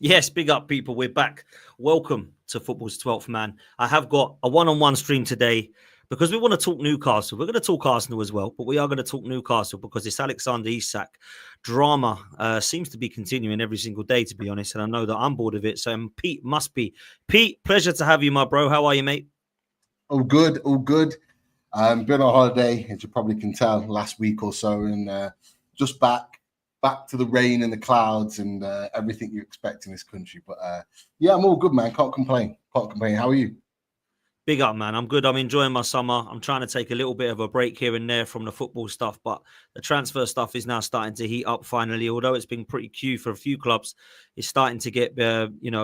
Yes, big up, people. We're back. Welcome to Football's 12th Man. I have got a one-on-one stream today because we want to talk Newcastle. We're going to talk Arsenal as well, but we are going to talk Newcastle because this Alexander Isak drama seems to be continuing every single day, to be honest. And I know that I'm bored of it. So Pete must be. Pete, pleasure to have you, my bro. How are you, mate? All good, all good. Been on holiday, as you probably can tell, last week or so, and just back to the rain and the clouds and everything you expect in this country. But yeah, I'm all good, man. Can't complain. How are you? Big up, man. I'm good. I'm enjoying my summer. I'm trying to take a little bit of a break here and there from the football stuff, but the transfer stuff is now starting to heat up finally. Although it's been pretty queue for a few clubs, it's starting to get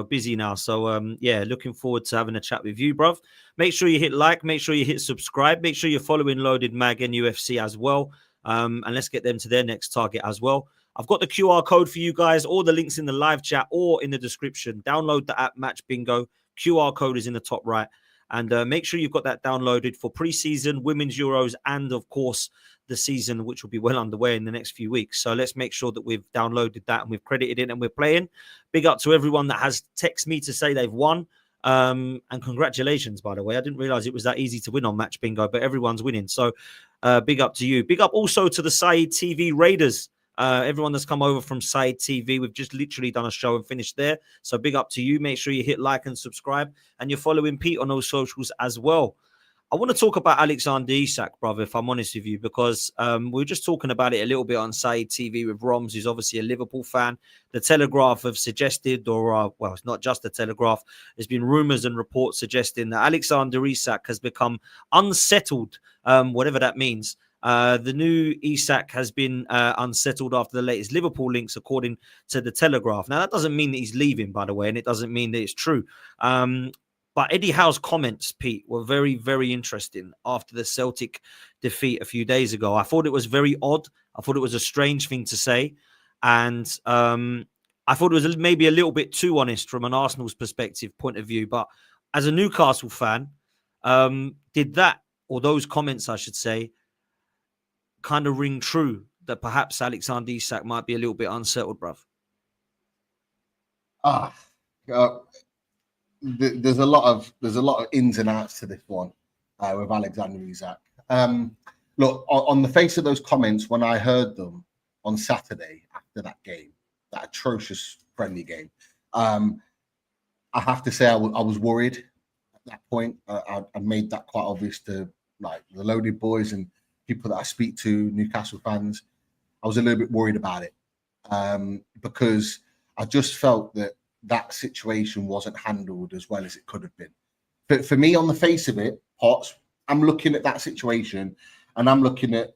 busy now. So yeah, looking forward to having a chat with you, bruv. Make sure you hit like, make sure you hit subscribe, make sure you're following Loaded Mag and UFC as well. And let's get them to their next target as well. I've got the QR code for you guys. All the links in the live chat or in the description. Download the app Match Bingo. QR code is in the top right. And make sure you've got that downloaded for pre-season, Women's Euros, and, of course, the season, which will be well underway in the next few weeks. So let's make sure that we've downloaded that and we've credited it and we're playing. Big up to everyone that has texted me to say they've won. And congratulations, by the way. I didn't realize it was that easy to win on Match Bingo, but everyone's winning. So big up to you. Big up also to the Saeed TV Raiders. Everyone that's come over from Side TV, we've just literally done a show and finished there. So big up to you. Make sure you hit like and subscribe. And you're following Pete on those socials as well. I want to talk about Alexander Isak, brother, if I'm honest with you, because we were just talking about it a little bit on Side TV with Roms, who's obviously a Liverpool fan. The Telegraph have suggested, well, it's not just the Telegraph. There's been rumours and reports suggesting that Alexander Isak has become unsettled, whatever that means. The new Isak has been unsettled after the latest Liverpool links, according to the Telegraph. Now, that doesn't mean that he's leaving, by the way, and it doesn't mean that it's true. But Eddie Howe's comments, Pete, were very, very interesting after the Celtic defeat a few days ago. I thought it was very odd. I thought it was a strange thing to say. And I thought it was maybe a little bit too honest from an Arsenal's perspective point of view. But as a Newcastle fan, did that, or those comments, I should say, kind of ring true that perhaps Alexander Isak might be a little bit unsettled, bruv? There's a lot of ins and outs to this one with Alexander Isak. Look, on the face of those comments, when I heard them on Saturday after that game, that atrocious friendly game, I have to say I was worried at that point. I made that quite obvious to like the Loaded boys and people that I speak to, Newcastle fans. I was a little bit worried about it because I just felt that situation wasn't handled as well as it could have been. But for me, on the face of it, Potts, I'm looking at that situation and I'm looking at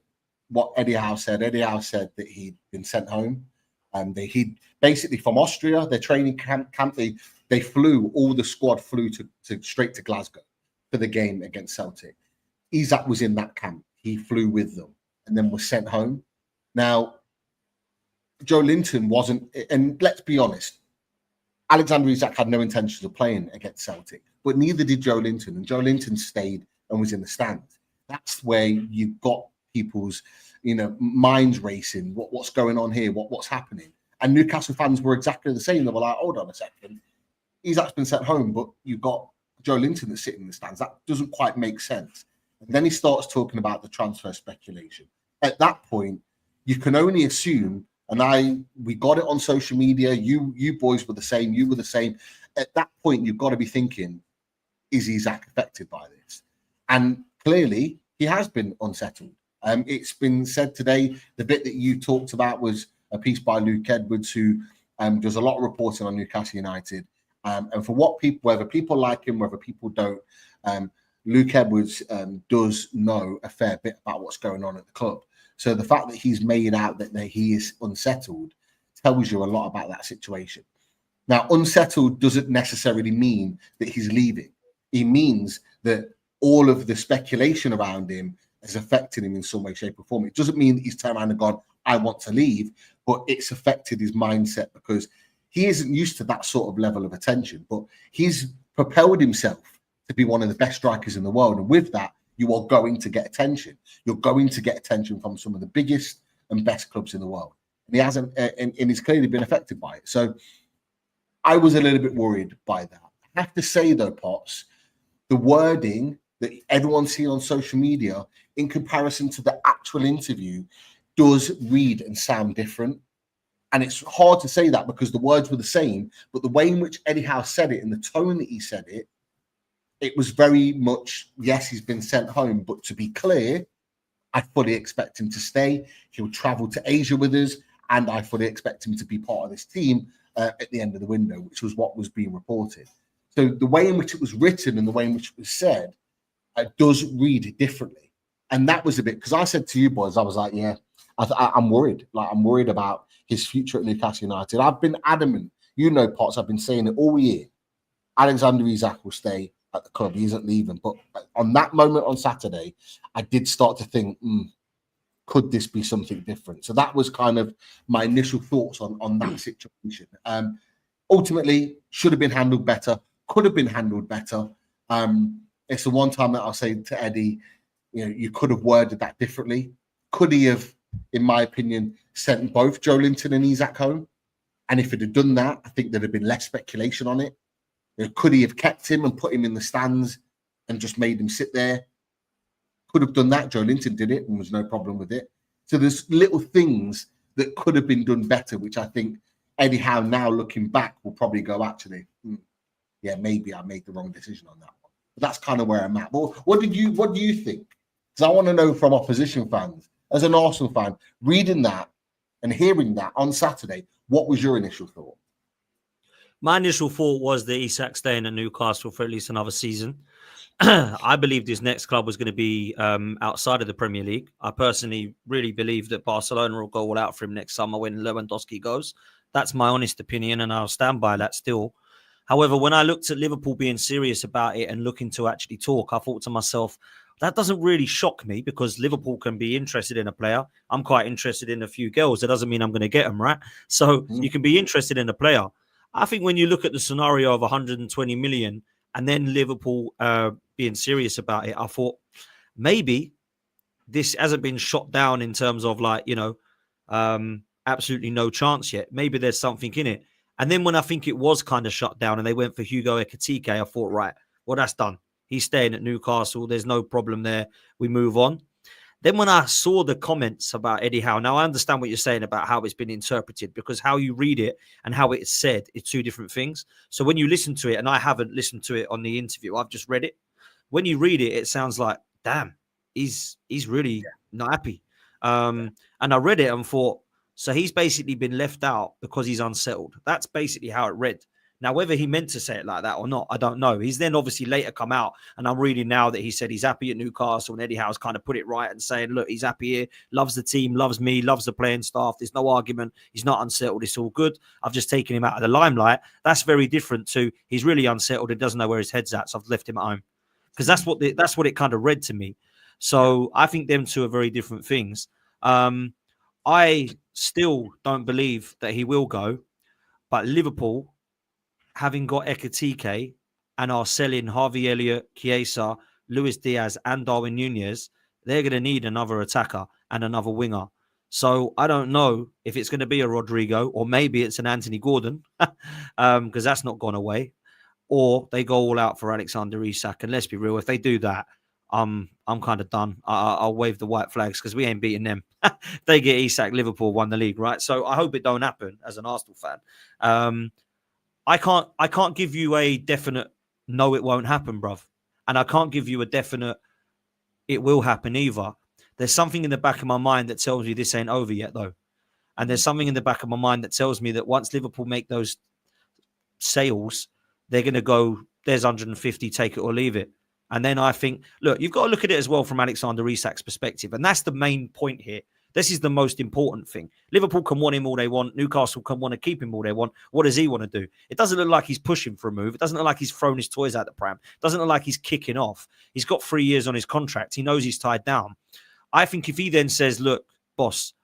what Eddie Howe said. Eddie Howe said that he'd been sent home. He basically from Austria, their training camp they flew, all the squad flew to straight to Glasgow for the game against Celtic. Isak was in that camp. He flew with them and then was sent home. Now, Joe Linton wasn't, and let's be honest, Alexander Isak had no intentions of playing against Celtic, but neither did Joe Linton. And Joe Linton stayed and was in the stands. That's where you've got people's, minds racing. What's going on here? What's happening? And Newcastle fans were exactly the same. They were like, hold on a second. Isak's been sent home, but you've got Joe Linton that's sitting in the stands. That doesn't quite make sense. And then he starts talking about the transfer speculation. At that point, you can only assume, and we got it on social media, you boys were the same, you were the same. At that point, you've got to be thinking, is Isak affected by this? And clearly, he has been unsettled. It's been said today, the bit that you talked about was a piece by Luke Edwards, who does a lot of reporting on Newcastle United. And for what people, whether people like him, whether people don't, Luke Edwards does know a fair bit about what's going on at the club. So the fact that he's made out that he is unsettled tells you a lot about that situation. Now, unsettled doesn't necessarily mean that he's leaving. It means that all of the speculation around him has affected him in some way, shape, or form. It doesn't mean that he's turned around and gone, I want to leave, but it's affected his mindset because he isn't used to that sort of level of attention, but he's propelled himself to be one of the best strikers in the world. And with that, you are going to get attention. You're going to get attention from some of the biggest and best clubs in the world. And he hasn't, and he's clearly been affected by it. So I was a little bit worried by that. I have to say, though, Potts, the wording that everyone's seen on social media in comparison to the actual interview does read and sound different. And it's hard to say that because the words were the same, but the way in which Eddie Howe said it and the tone that he said it, it was very much, yes, he's been sent home, but to be clear, I fully expect him to stay. He'll travel to Asia with us, and I fully expect him to be part of this team at the end of the window, which was what was being reported. So the way in which it was written and the way in which it was said does read differently. And that was a bit, because I said to you boys, I was like, yeah, I'm worried. Like, I'm worried about his future at Newcastle United. I've been adamant, you know, Potts, I've been saying it all year. Alexander Isak will stay at the club. He isn't leaving. But on that moment on Saturday, I did start to think, could this be something different? So that was kind of my initial thoughts on that situation. Ultimately, should have been handled better, could have been handled better. It's the one time that I'll say to Eddie, you know, you could have worded that differently. Could he have, in my opinion, sent both Joe Linton and Isak home? And if it had done that, I think there'd have been less speculation on it. You know, could he have kept him and put him in the stands and just made him sit there? Could have done that. Joe Linton did it and was no problem with it. So there's little things that could have been done better, which I think Eddie Howe, now looking back, will probably go, actually, yeah, maybe I made the wrong decision on that one. But that's kind of where I'm at. But what do you think? Because I want to know from opposition fans, as an Arsenal fan, reading that and hearing that on Saturday, what was your initial thought? My initial thought was that Isak staying at Newcastle for at least another season. I believed his next club was going to be outside of the Premier League. I personally really believe that Barcelona will go all out for him next summer when Lewandowski goes. That's my honest opinion, and I'll stand by that still. However, when I looked at Liverpool being serious about it and looking to actually talk, I thought to myself, that doesn't really shock me because Liverpool can be interested in a player. I'm quite interested in a few girls. That doesn't mean I'm going to get them, right? So you can be interested in a player. I think when you look at the scenario of 120 million and then Liverpool being serious about it, I thought maybe this hasn't been shot down in terms of like, you know, absolutely no chance yet. Maybe there's something in it. And then when I think it was kind of shut down and they went for Hugo Ekitike, I thought, right, well, that's done. He's staying at Newcastle. There's no problem there. We move on. Then when I saw the comments about Eddie Howe, now I understand what you're saying about how it's been interpreted, because how you read it and how it's said is two different things. So when you listen to it, and I haven't listened to it on the interview, I've just read it. When you read it, it sounds like, damn, he's really not happy. And I read it and thought, so he's basically been left out because he's unsettled. That's basically how it read. Now, whether he meant to say it like that or not, I don't know. He's then obviously later come out, and I'm reading now that he said he's happy at Newcastle, and Eddie Howe's kind of put it right and saying, look, he's happy here, loves the team, loves me, loves the playing staff. There's no argument. He's not unsettled. It's all good. I've just taken him out of the limelight. That's very different to he's really unsettled and doesn't know where his head's at, so I've left him at home. Because that's what it kind of read to me. So I think them two are very different things. I still don't believe that he will go, but Liverpool, having got Ekitike and are selling Harvey Elliott, Chiesa, Luis Diaz and Darwin Nunez, they're going to need another attacker and another winger. So I don't know if it's going to be a Rodrigo or maybe it's an Anthony Gordon because that's not gone away, or they go all out for Alexander Isak. And let's be real, if they do that, I'm kind of done. I'll wave the white flags because we ain't beating them. They get Isak, Liverpool won the league, right? So I hope it don't happen as an Arsenal fan. I can't give you a definite no, it won't happen, bruv. And I can't give you a definite it will happen either. There's something in the back of my mind that tells me this ain't over yet, though. And there's something in the back of my mind that tells me that once Liverpool make those sales, they're going to go, there's 150, take it or leave it. And then I think, look, you've got to look at it as well from Alexander Isak's perspective. And that's the main point here. This is the most important thing. Liverpool can want him all they want. Newcastle can want to keep him all they want. What does he want to do? It doesn't look like he's pushing for a move. It doesn't look like he's thrown his toys out the pram. It doesn't look like he's kicking off. He's got 3 years on his contract. He knows he's tied down. I think if he then says, look, boss,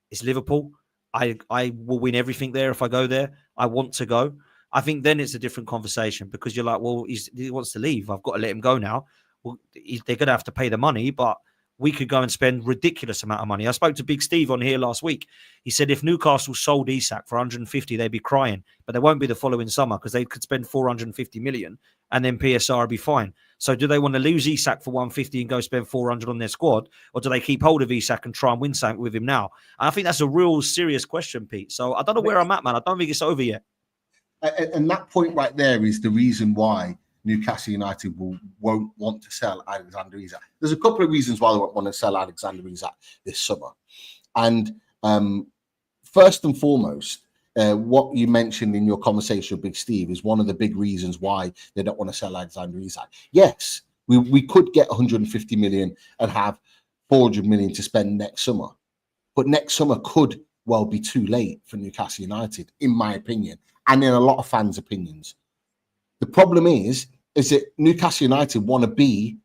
it's Liverpool. I will win everything there if I go there. I want to go. I think then it's a different conversation because you're like, well, he wants to leave. I've got to let him go now. Well, they're going to have to pay the money, but we could go and spend ridiculous amount of money. I spoke to Big Steve on here last week. He said if Newcastle sold Isak for 150, they'd be crying, but they won't be the following summer because they could spend 450 million and then PSR would be fine. So do they want to lose Isak for 150 and go spend 400 on their squad, or do they keep hold of Isak and try and win something with him now? And I think that's a real serious question, Pete. So I don't know where I'm at, man. I don't think it's over yet. And that point right there is the reason why Newcastle United won't want to sell Alexander Isak. There's a couple of reasons why they won't want to sell Alexander Isak this summer. And first and foremost, what you mentioned in your conversation with Big Steve is one of the big reasons why they don't want to sell Alexander Isak. Yes, we could get 150 million and have 400 million to spend next summer. But next summer could well be too late for Newcastle United, in my opinion, and in a lot of fans' opinions. The problem is that Newcastle United want to be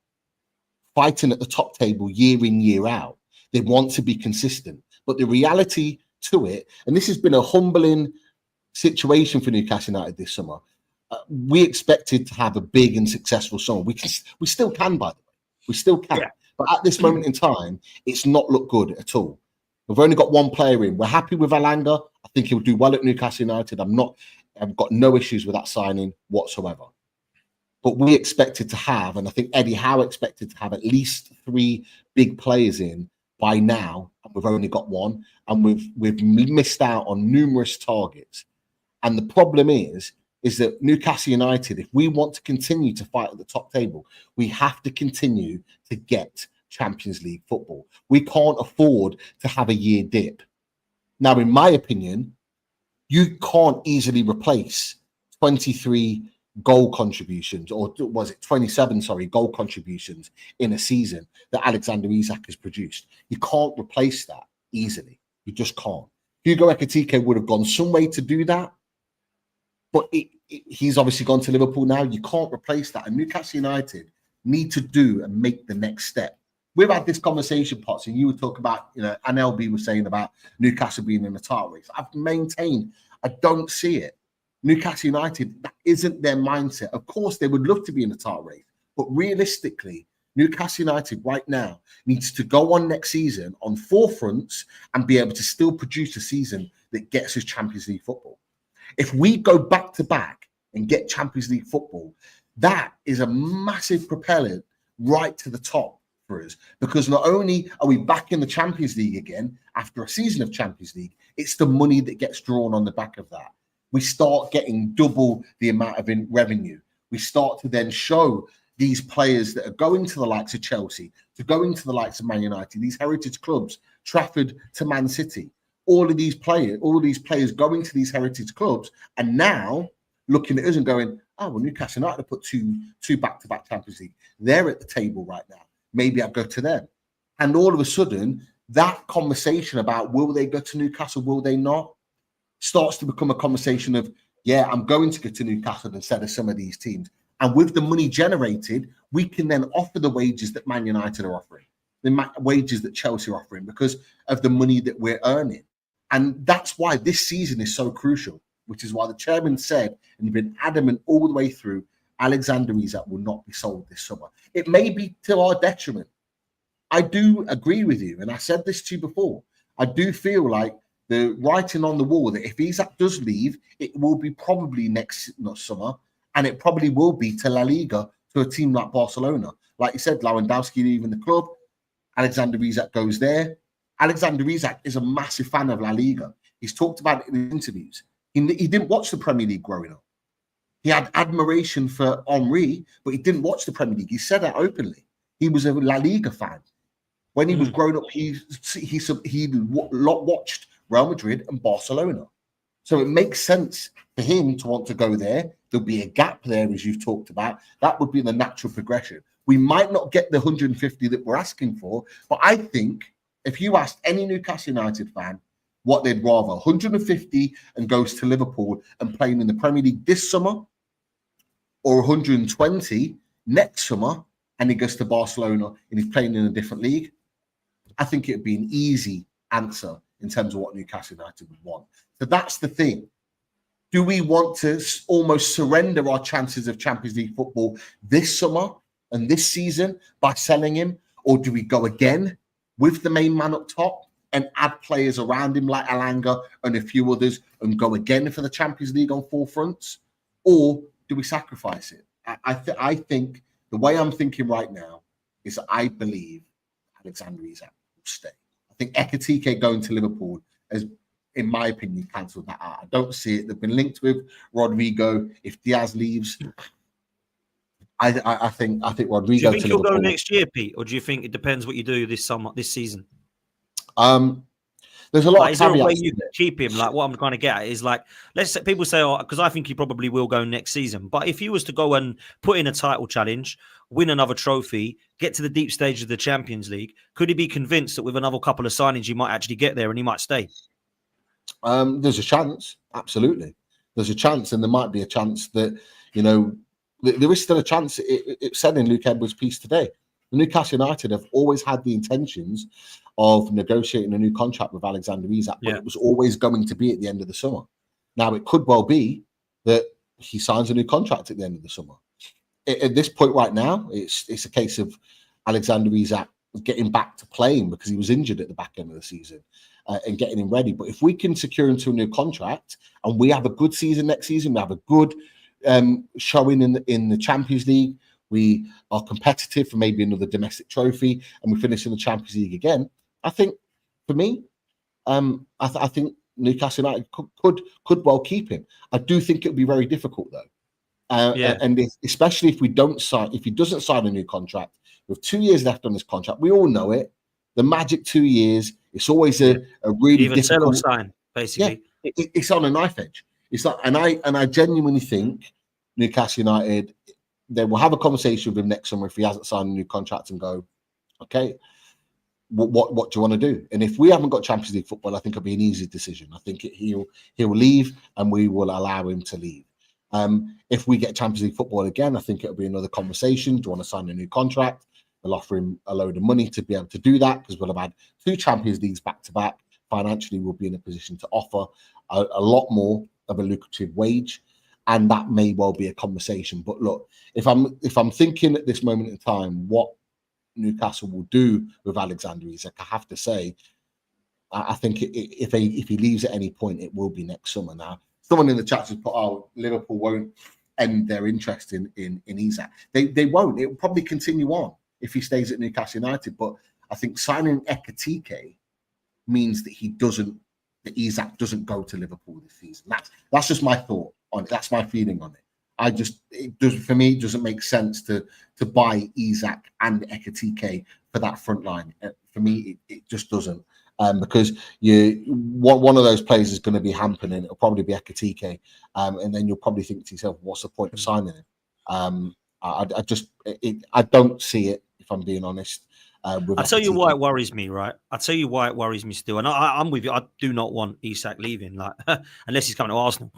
fighting at the top table year in, year out. They want to be consistent. But the reality to it, and this has been a humbling situation for Newcastle United this summer, we expected to have a big and successful summer. We still can, by the way. We still can. Yeah. But at this moment in time, it's not looked good at all. We've only got one player in. We're happy with Alanga. I think he'll do well at Newcastle United. I've got no issues with that signing whatsoever. But we expected to have, and I think Eddie Howe expected to have at least 3 big players in by now, and we've only got one, and we've missed out on numerous targets. And the problem is that Newcastle United, if we want to continue to fight at the top table, we have to continue to get Champions League football. We can't afford to have a year dip. Now, in my opinion, you can't easily replace 23 goal contributions, or was it 27, goal contributions in a season that Alexander Isak has produced. You can't replace that easily. You just can't. Hugo Ekitike would have gone some way to do that, but he's obviously gone to Liverpool now. You can't replace that. And Newcastle United need to do and make the next step. We've had this conversation, Potts, and you were talking about, and LB was saying about Newcastle being in a title race. I've maintained I don't see it. Newcastle United, that isn't their mindset. Of course, they would love to be in a title race, but realistically, Newcastle United right now needs to go on next season on 4 fronts and be able to still produce a season that gets us Champions League football. If we go back to back and get Champions League football, that is a massive propellant right to the top for us, because not only are we back in the Champions League again after a season of Champions League, it's the money that gets drawn on the back of that. We start getting double the amount of revenue. We start to then show these players that are going to the likes of Chelsea, to going to the likes of Man United, these heritage clubs, Trafford to Man City, all of these players going to these heritage clubs, and now looking at us and going, oh, well, Newcastle United have put two back-to-back Champions League. They're at the table right now. Maybe I'll go to them. And all of a sudden, that conversation about will they go to Newcastle, will they not, starts to become a conversation of, yeah, I'm going to go to Newcastle instead of some of these teams. And with the money generated, we can then offer the wages that Man United are offering, the wages that Chelsea are offering, because of the money that we're earning. And that's why this season is so crucial, which is why the chairman said, and he's been adamant all the way through, Alexander Isak will not be sold this summer. It may be to our detriment. I do agree with you, and I said this to you before. I do feel like the writing on the wall that if Isak does leave, it will be probably next summer, and it probably will be to La Liga, to a team like Barcelona. Like you said, Lewandowski leaving the club, Alexander Isak goes there. Alexander Isak is a massive fan of La Liga. He's talked about it in interviews. He didn't watch the Premier League growing up. He had admiration for Henry, but he didn't watch the Premier League. He said that openly. He was a La Liga fan. When he was growing up, he watched Real Madrid and Barcelona. So it makes sense for him to want to go there. There'll be a gap there, as you've talked about. That would be the natural progression. We might not get the 150 that we're asking for, but I think if you asked any Newcastle United fan what they'd rather, 150 and goes to Liverpool and playing in the Premier League this summer, or 120 next summer and he goes to Barcelona and he's playing in a different league, I think it would be an easy answer in terms of what Newcastle United would want. So that's the thing. Do we want to almost surrender our chances of Champions League football this summer and this season by selling him? Or do we go again with the main man up top and add players around him like Alanga and a few others and go again for the Champions League on 4 fronts? Or do we sacrifice it? I think the way I'm thinking right now is that I believe Alexander Isak will stay. I think Ekitike going to Liverpool has, in my opinion, cancelled that out. I don't see it. They've been linked with Rodrigo. If Diaz leaves, I think Rodrigo. Do you think to he'll Liverpool. go next year, Pete, or do you think it depends what you do this season? There's a lot of is there a way caveats. you can keep him? Like, what I'm trying to get at is, like, let's say people say, oh, because I think he probably will go next season. But if he was to go and put in a title challenge, win another trophy, get to the deep stage of the Champions League, could he be convinced that with another couple of signings, he might actually get there and he might stay? There's a chance, absolutely. There's a chance, and there might be a chance that, you know, there is still a chance. It said in Luke Edwards' piece today, Newcastle United have always had the intentions of negotiating a new contract with Alexander Isak, but it was always going to be at the end of the summer. Now, it could well be that he signs a new contract at the end of the summer. At this point right now, it's a case of Alexander Isak getting back to playing because he was injured at the back end of the season and getting him ready. But if we can secure him to a new contract and we have a good season next season, we have a good showing in the Champions League, we are competitive for maybe another domestic trophy, and we finish in the Champions League again, I think, for me, I think Newcastle United could well keep him. I do think it would be very difficult though, and especially if he doesn't sign a new contract with 2 years left on his contract. We all know it. The magic 2 years. It's always a really even difficult sign. Basically, it's on a knife edge. It's not, and I genuinely think Newcastle United, they will have a conversation with him next summer if he hasn't signed a new contract and go, okay, what do you want to do? And if we haven't got Champions League football, I think it'll be an easy decision. I think he'll leave, and we will allow him to leave. If we get Champions League football again, I think it'll be another conversation. Do you want to sign a new contract? We'll offer him a load of money to be able to do that because we'll have had 2 Champions Leagues back to back. Financially, we'll be in a position to offer a lot more of a lucrative wage, and that may well be a conversation. But look, if I'm thinking at this moment in time what Newcastle will do with Alexander Isak, I have to say, I think if he leaves at any point, it will be next summer. Now, someone in the chat has put, "Oh, Liverpool won't end their interest in Isak." They won't. It will probably continue on if he stays at Newcastle United. But I think signing Ekitike means that Isak doesn't go to Liverpool this season. That's just my thought on it. That's my feeling on it. For me, it doesn't make sense to buy Isak and Ekitike for that front line. For me, it just doesn't. Because one of those players is going to be hampered, and it'll probably be Ekitike, and then you'll probably think to yourself, "What's the point of signing him?" I don't see it, if I'm being honest. I'll tell you why it worries me, right? I'll tell you why it worries me still. And I'm with you. I do not want Isak leaving, like unless he's coming to Arsenal,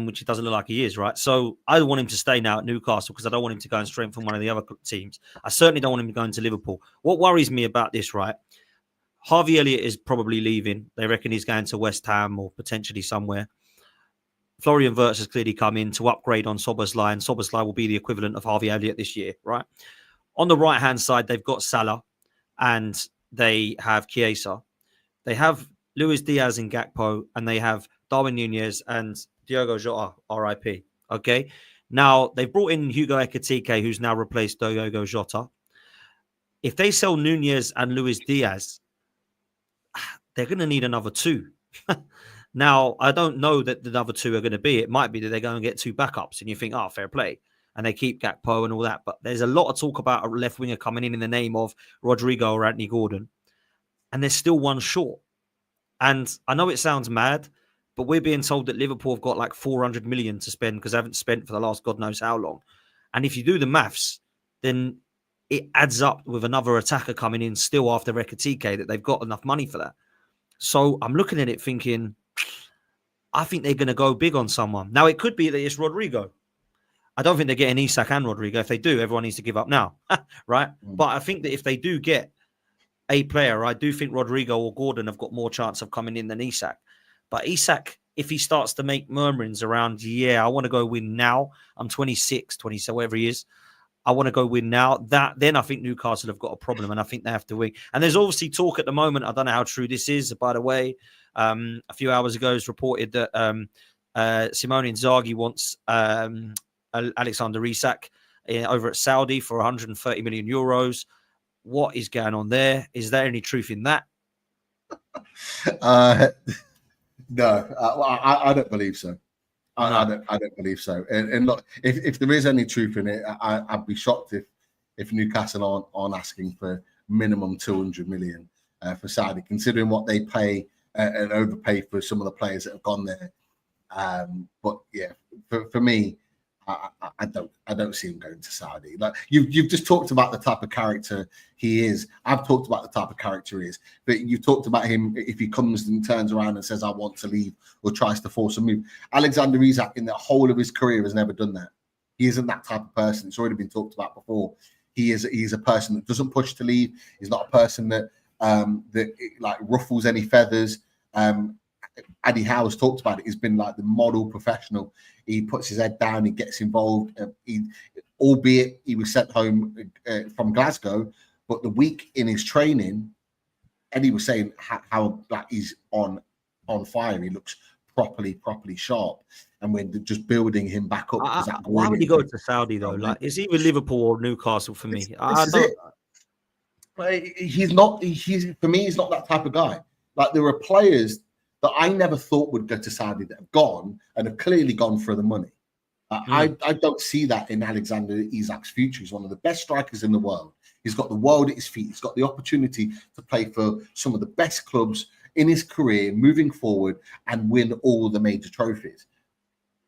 which it doesn't look like he is, right? So I want him to stay now at Newcastle because I don't want him to go and strengthen one of the other teams. I certainly don't want him going to Liverpool. What worries me about this, right? Harvey Elliott is probably leaving. They reckon he's going to West Ham or potentially somewhere. Florian Wirtz has clearly come in to upgrade on Szoboszlai, and Szoboszlai will be the equivalent of Harvey Elliott this year, right? On the right-hand side, they've got Salah and they have Chiesa. They have Luis Diaz and Gakpo, and they have Darwin Nunez and Diogo Jota, RIP. Okay? Now, they've brought in Hugo Ekitike, who's now replaced Diogo Jota. If they sell Nunez and Luis Diaz, they're going to need another 2. Now, I don't know that the other 2 are going to be. It might be that they go and get 2 backups, and you think, oh, fair play. And they keep Gakpo and all that. But there's a lot of talk about a left winger coming in the name of Rodrigo or Anthony Gordon. And there's still one short. And I know it sounds mad, but we're being told that Liverpool have got like 400 million to spend because they haven't spent for the last God knows how long. And if you do the maths, then it adds up with another attacker coming in still after Ekitike that they've got enough money for that. So I'm looking at it thinking, I think they're going to go big on someone. Now, it could be that it's Rodrigo. I don't think they're getting Isak and Rodrigo. If they do, everyone needs to give up now, right? But I think that if they do get a player, I do think Rodrigo or Gordon have got more chance of coming in than Isak. But Isak, if he starts to make murmurings around, I want to go win now. I'm 26, 27, whatever he is. I want to go win now. Then I think Newcastle have got a problem, and I think they have to win. And there's obviously talk at the moment. I don't know how true this is. By the way, a few hours ago, it's reported that Simone Inzaghi wants Alexander Isak over at Saudi for 130 million euros. What is going on there? Is there any truth in that? No, I don't believe so. I don't believe so. And look, if there is any truth in it, I'd be shocked if Newcastle aren't asking for minimum 200 million for Saudi, considering what they pay and overpay for some of the players that have gone there. But yeah, for me, I don't see him going to Saudi. Like you've just talked about the type of character he is. I've talked about the type of character he is, but you've talked about him if he comes and turns around and says I want to leave or tries to force a move. Alexander Isak in the whole of his career has never done that. He isn't that type of person. It's already been talked about before. He's a person that doesn't push to leave. He's not a person that like ruffles any feathers. Eddie Howe's talked about it. He's been like the model professional. He puts his head down. He gets involved. Albeit he was sent home from Glasgow, but the week in his training, Eddie was saying how like he's on fire. He looks properly sharp, and we're just building him back up. Why would he go to Saudi though? Like it's either Liverpool or Newcastle for me. He's not. For me, he's not that type of guy. Like there are players that I never thought would go to Saudi that have gone and have clearly gone for the money. I don't see that in Alexander Isak's future. He's one of the best strikers in the world. He's got the world at his feet. He's got the opportunity to play for some of the best clubs in his career moving forward and win all the major trophies.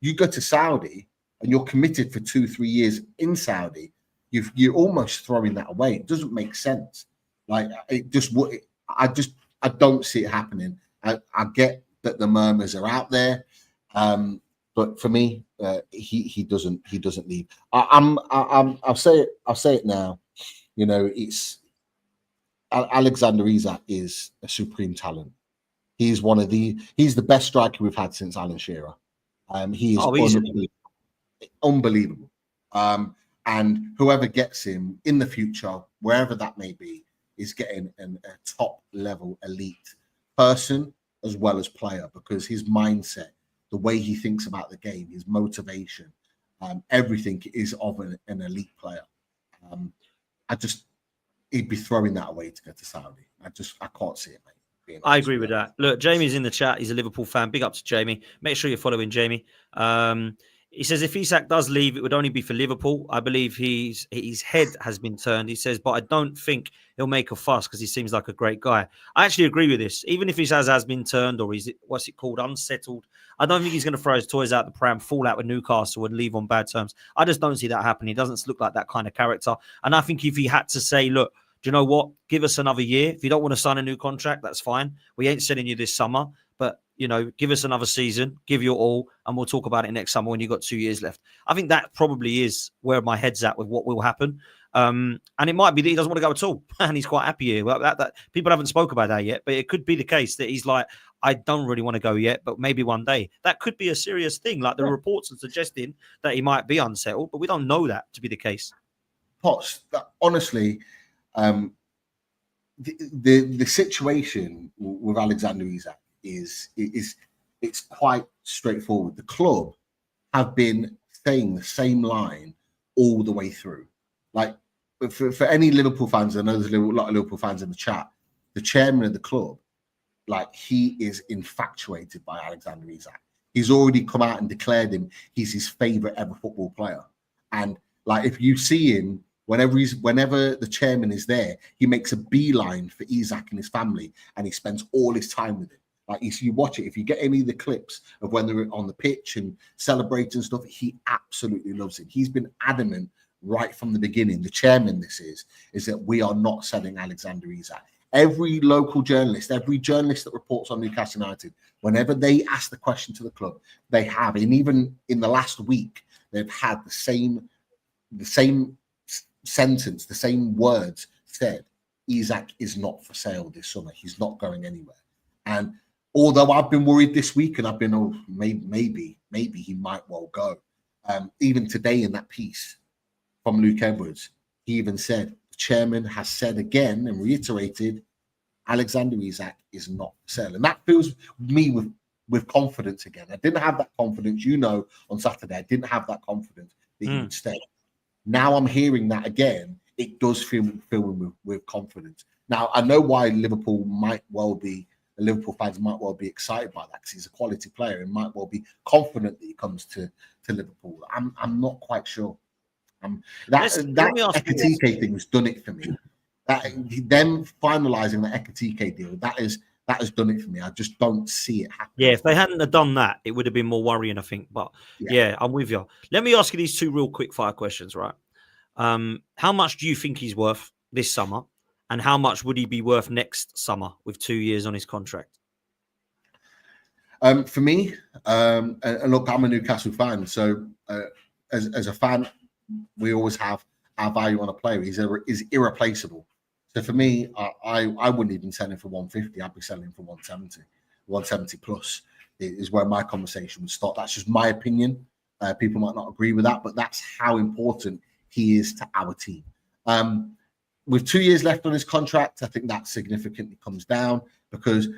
You go to Saudi and you're committed for 2-3 years in Saudi, you're almost throwing that away. It doesn't make sense. Like I don't see it happening. I get that the murmurs are out there, but for me, he doesn't leave. I'll say it now. You know, it's Alexander Isak is a supreme talent. He's the best striker we've had since Alan Shearer. He is unbelievable. And whoever gets him in the future, wherever that may be, is getting a top level elite person as well as player, because his mindset, the way he thinks about the game, his motivation, everything is of an elite player. He'd be throwing that away to go to Saudi. I can't see it, mate. I agree with that. Look, Jamie's in the chat. He's a Liverpool fan. Big up to Jamie. Make sure you're following Jamie. He says if Isak does leave, it would only be for Liverpool. I believe his head has been turned. He says, but I don't think he'll make a fuss because he seems like a great guy. I actually agree with this. Even if his has been turned, or what's it called, unsettled, I don't think he's going to throw his toys out the pram, fall out with Newcastle and leave on bad terms. I just don't see that happening. He doesn't look like that kind of character. And I think if he had to say, look, do you know what? Give us another year. If you don't want to sign a new contract, that's fine. We ain't selling you this summer, but give us another season, give your all, and we'll talk about it next summer when you've got 2 years left. I think that probably is where my head's at with what will happen. And it might be that he doesn't want to go at all, and he's quite happy here. Well, that people haven't spoke about that yet, but it could be the case that he's like, I don't really want to go yet, but maybe one day. That could be a serious thing. Like the reports are suggesting that he might be unsettled, but we don't know that to be the case. Potts, honestly, the situation with Alexander Isak is it's quite straightforward. The club have been saying the same line all the way through. Like for any Liverpool fans, I know there's a lot of Liverpool fans in the chat. The chairman of the club, like he is infatuated by Alexander Isak. He's already come out and declared him he's his favorite ever football player. And like if you see him, whenever the chairman is there, he makes a beeline for Isak and his family, and he spends all his time with him. Like if you watch it, if you get any of the clips of when they're on the pitch and celebrating and stuff, he absolutely loves it. He's been adamant right from the beginning. The chairman, this is that we are not selling Alexander Isak. Every local journalist, every journalist that reports on Newcastle United, whenever they ask the question to the club, they have, and even in the last week, they've had the same sentence, the same words said. Isak is not for sale this summer. He's not going anywhere. And although I've been worried this week, and I've been, maybe he might well go. Even today in that piece, from Luke Edwards. He even said, the chairman has said again and reiterated, Alexander Isak is not for sale. And that fills me with confidence again. I didn't have that confidence, on Saturday. I didn't have that confidence that he would stay. Now I'm hearing that again. It does fill me with confidence. Now, I know why Liverpool fans might well be excited by that, because he's a quality player and might well be confident that he comes to Liverpool. I'm not quite sure. That Ekitike thing has done it for me. Them finalising the Ekitike deal, that has done it for me. I just don't see it happening. Yeah, if they hadn't have done that, it would have been more worrying, I think. But yeah, I'm with you. Let me ask you these two real quick fire questions, right? How much do you think he's worth this summer? And how much would he be worth next summer with 2 years on his contract? For me, and look, I'm a Newcastle fan. So as a fan, we always have our value on a player. He's irreplaceable. So for me, I wouldn't even sell him for 150. I'd be selling him for 170. 170 plus is where my conversation would start. That's just my opinion. People might not agree with that, but that's how important he is to our team. With 2 years left on his contract, I think that significantly comes down, because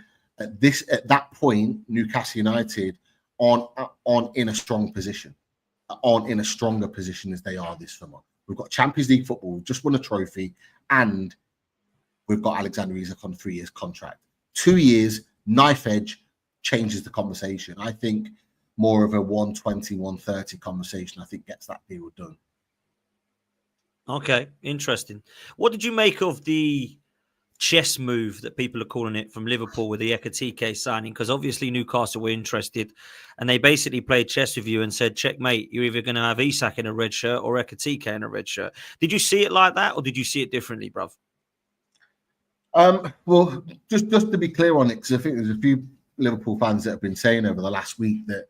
at that point, Newcastle United aren't in a strong position, aren't in a stronger position as they are this summer. We've got Champions League football, we've just won a trophy, and we've got Alexander Isak on 3 years contract. 2 years, knife edge, changes the conversation. I think more of a 120, 130 conversation, I think, gets that deal done. Okay, interesting. What did you make of the chess move that people are calling it from Liverpool with the Ekitike signing? Because obviously Newcastle were interested, and they basically played chess with you and said, checkmate, you're either going to have Isak in a red shirt or Ekitike in a red shirt. Did you see it like that, or did you see it differently, bruv? Well, just to be clear on it, because I think there's a few Liverpool fans that have been saying over the last week that,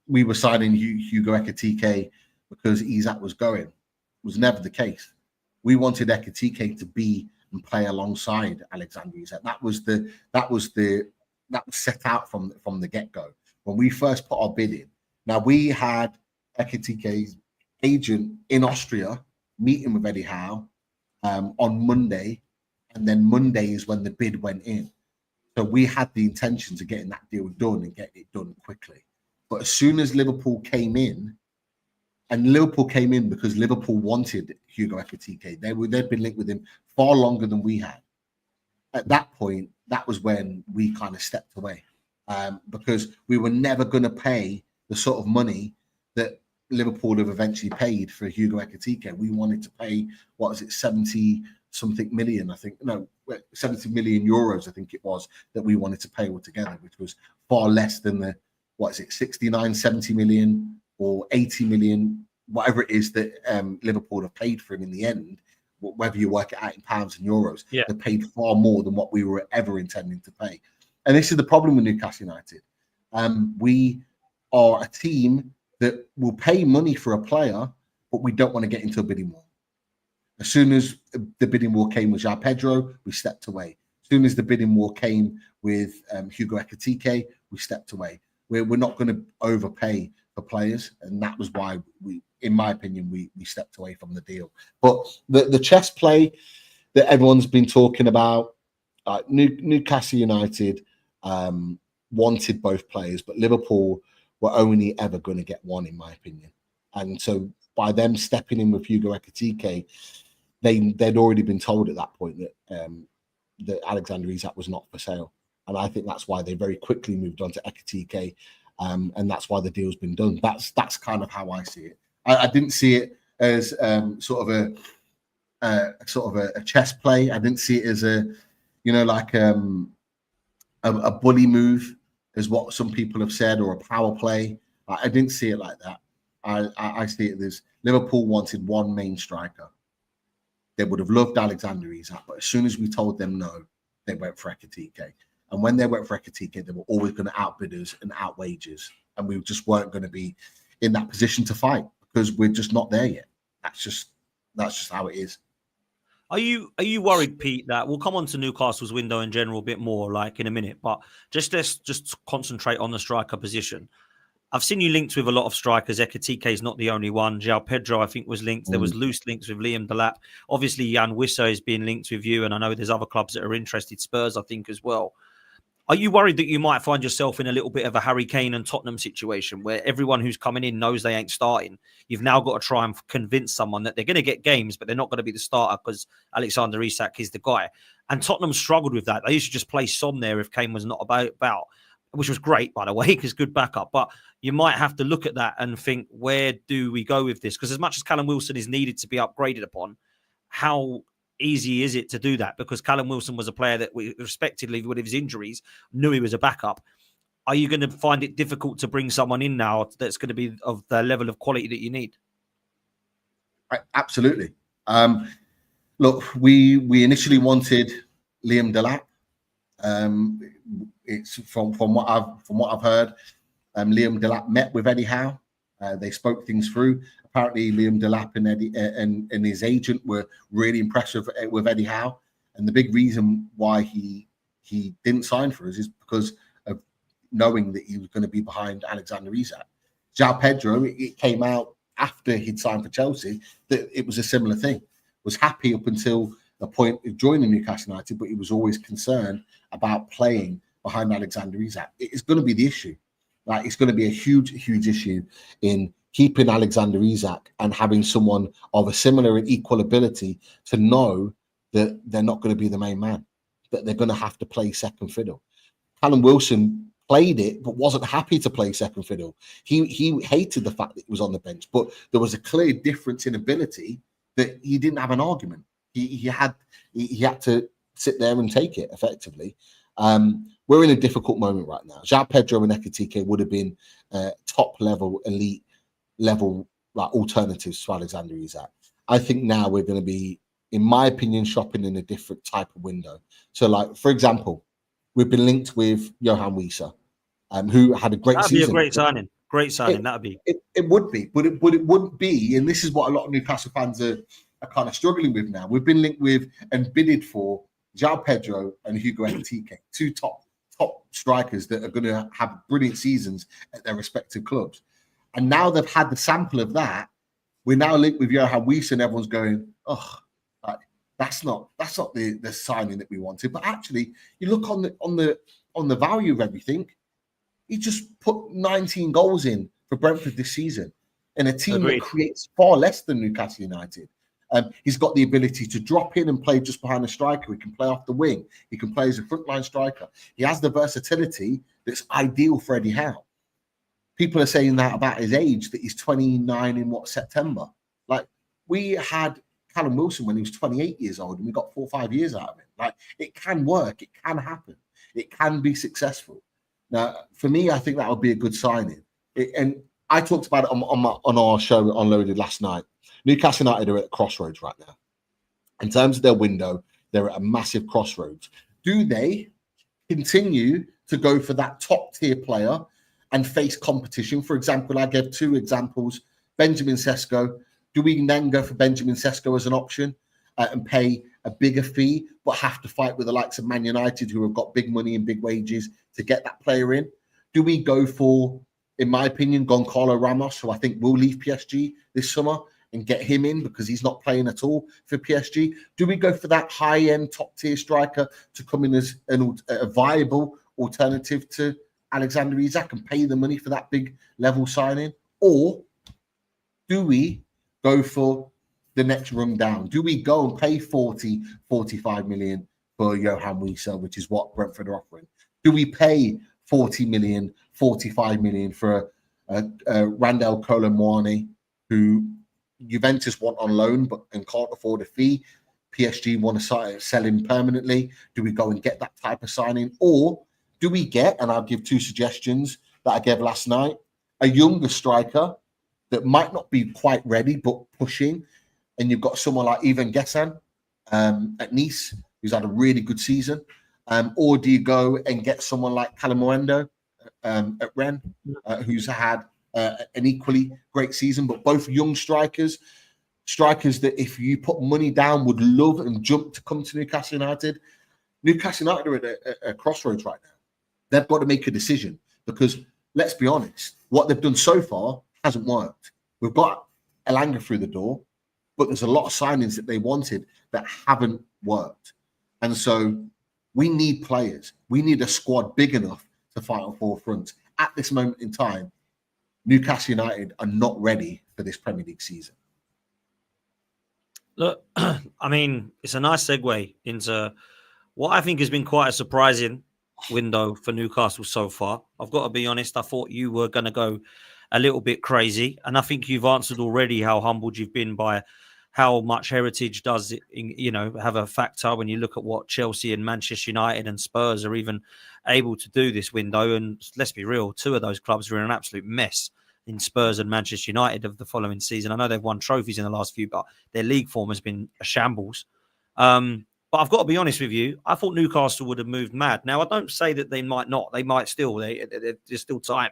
we were signing Hugo Ekitike because Isak was going. It was never the case. We wanted Ekitike to be and play alongside Alexander Isak. That was set out from the get-go. When we first put our bid in, now we had Ekitike's agent in Austria meeting with Eddie Howe on Monday, and then Monday is when the bid went in. So we had the intentions of getting that deal done and getting it done quickly. But as soon as Liverpool came in, and Liverpool came in because Liverpool wanted Hugo Ekitike. They'd been linked with him far longer than we had. At that point, that was when we kind of stepped away, because we were never going to pay the sort of money that Liverpool have eventually paid for Hugo Ekitike. We wanted to pay, 70-something million, I think. No, 70 million euros, I think it was, that we wanted to pay altogether, which was far less than the, 69, 70 million or 80 million, whatever it is that Liverpool have paid for him in the end, whether you work it out in pounds and euros. Yeah. They paid far more than what we were ever intending to pay. And this is the problem with Newcastle United. We are a team that will pay money for a player, but we don't want to get into a bidding war. As soon as the bidding war came with João Pedro, we stepped away. As soon as the bidding war came with Hugo Ekitike, we stepped away. We're not going to overpay for players, and that was why in my opinion, we stepped away from the deal. But the chess play that everyone's been talking about, Newcastle United wanted both players, but Liverpool were only ever going to get one, in my opinion. And so by them stepping in with Hugo Ekitike, they'd already been told at that point that Alexander Isak was not for sale. And I think that's why they very quickly moved on to Ekitike, and that's why the deal's been done. That's kind of how I see it. I didn't see it as sort of a chess play. I didn't see it as a bully move, is what some people have said, or a power play. I didn't see it like that. I see it as Liverpool wanted one main striker. They would have loved Alexander Isak, but as soon as we told them no, they went for Ekitike. And when they went for Ekitike, they were always going to outbid us and outwage us, and we just weren't going to be in that position to fight because we're just not there yet. That's just how it is. Are you worried, Pete, that we'll come on to Newcastle's window in general a bit more, like in a minute, but let's just concentrate on the striker position. I've seen you linked with a lot of strikers. Ekitike is not the only one. João Pedro, I think, was linked. There was loose links with Liam Delap. Obviously, Jan Wisso is being linked with you, and I know there's other clubs that are interested. Spurs, I think, as well. Are you worried that you might find yourself in a little bit of a Harry Kane and Tottenham situation where everyone who's coming in knows they ain't starting? You've now got to try and convince someone that they're going to get games, but they're not going to be the starter because Alexander Isak is the guy. And Tottenham struggled with that. They used to just play Son there if Kane was not about, which was great, by the way, because good backup. But you might have to look at that and think, where do we go with this? Because as much as Callum Wilson is needed to be upgraded upon, how easy is it to do that? Because Callum Wilson was a player that, we respectively with his injuries, knew he was a backup. Are you going to find it difficult to bring someone in now that's going to be of the level of quality that you need? Absolutely. Look, we initially wanted Liam Delap. It's from what I've heard. Liam Delap met with Eddie Howe. They spoke things through. Apparently, Liam Delap and Eddie and his agent were really impressed with Eddie Howe. And the big reason why he didn't sign for us is because of knowing that he was going to be behind Alexander Isak. João Pedro, it came out after he'd signed for Chelsea that it was a similar thing. Was happy up until the point of joining Newcastle United, but he was always concerned about playing behind Alexander Isak. It's going to be the issue. Like, it's going to be a huge issue in keeping Alexander Isak and having someone of a similar and equal ability to know that they're not going to be the main man, that they're going to have to play second fiddle. Callum Wilson played it, but wasn't happy to play second fiddle. He hated the fact that he was on the bench, but there was a clear difference in ability that he didn't have an argument. He had to sit there and take it effectively. We're in a difficult moment right now. João Pedro and Ekitike would have been top level, elite level, like, alternatives to Alexander Isak. I think now we're going to be, in my opinion, shopping in a different type of window. So, like, for example, we've been linked with Johan Wiese, who had a great season. That'd be a great signing. Great signing, that'd be. It would be, but it wouldn't be. And this is what a lot of Newcastle fans are kind of struggling with now. We've been linked with and bidded for João Pedro and Hugo Ekitike, two top strikers that are going to have brilliant seasons at their respective clubs. And now they've had the sample of that. We're now linked with Johan Wiese, and everyone's going, "Oh, that's not the signing that we wanted." But actually, you look on the value of everything. He just put 19 goals in for Brentford this season in a team that creates far less than Newcastle United. He's got the ability to drop in and play just behind the striker. He can play off the wing. He can play as a frontline striker. He has the versatility that's ideal for Eddie Howe. People are saying that about his age, that he's 29 in September. Like, we had Callum Wilson when he was 28 years old, and we got 4 or 5 years out of him. Like, it can work. It can happen. It can be successful. Now, for me, I think that would be a good signing. And I talked about it on our show Unloaded last night. Newcastle United are at a crossroads right now. In terms of their window, they're at a massive crossroads. Do they continue to go for that top-tier player and face competition? For example, I gave 2 examples. Benjamin Sesko. Do we then go for Benjamin Sesko as an option and pay a bigger fee, but have to fight with the likes of Man United, who have got big money and big wages, to get that player in? Do we go for, in my opinion, Goncalo Ramos, who I think will leave PSG this summer, and get him in because he's not playing at all for PSG? Do we go for that high-end, top-tier striker to come in as a viable alternative to Alexander Isak and pay the money for that big level signing? Or do we go for the next rung down? Do we go and pay 40, 45 million for Johan Wiese, which is what Brentford are offering? Do we pay 40 million, 45 million for Randell Kolo Muani, who Juventus want on loan and can't afford a fee? PSG want to sell him permanently. Do we go and get that type of signing? Or do we get, and I'll give 2 suggestions that I gave last night, a younger striker that might not be quite ready but pushing, and you've got someone like Ivan Gessan at Nice, who's had a really good season? Or do you go and get someone like Calamuendo at Rennes, who's had an equally great season? But both young strikers that if you put money down would love and jump to come to Newcastle United. Newcastle United are at a crossroads right now. They've got to make a decision because, let's be honest, what they've done so far hasn't worked. We've got Elanga through the door, but there's a lot of signings that they wanted that haven't worked. And so we need players. We need a squad big enough to fight on four fronts. At this moment in time, Newcastle United are not ready for this Premier League season. Look, I mean, it's a nice segue into what I think has been quite a surprising window for Newcastle so far. I've got to be honest, I thought you were going to go a little bit crazy. And I think you've answered already how humbled you've been by how much heritage does it, have a factor when you look at what Chelsea and Manchester United and Spurs are even able to do this window. And let's be real, two of those clubs are in an absolute mess in Spurs and Manchester United of the following season. I know they've won trophies in the last few, but their league form has been a shambles. But I've got to be honest with you, I thought Newcastle would have moved mad. Now, I don't say that they might not. They might still. There's still time.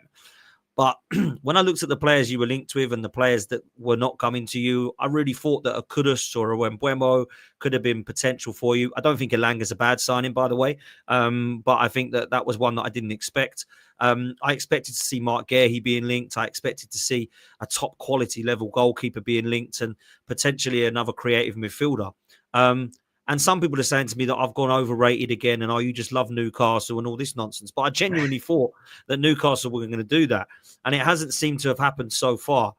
But when I looked at the players you were linked with and the players that were not coming to you, I really thought that a Kudus or a Wembuemo could have been potential for you. I don't think Elanga's a bad signing, by the way. But I think that was one that I didn't expect. I expected to see Mark Guehi being linked. I expected to see a top quality level goalkeeper being linked and potentially another creative midfielder. And some people are saying to me that I've gone overrated again and, you just love Newcastle and all this nonsense. But I genuinely thought that Newcastle were going to do that. And it hasn't seemed to have happened so far.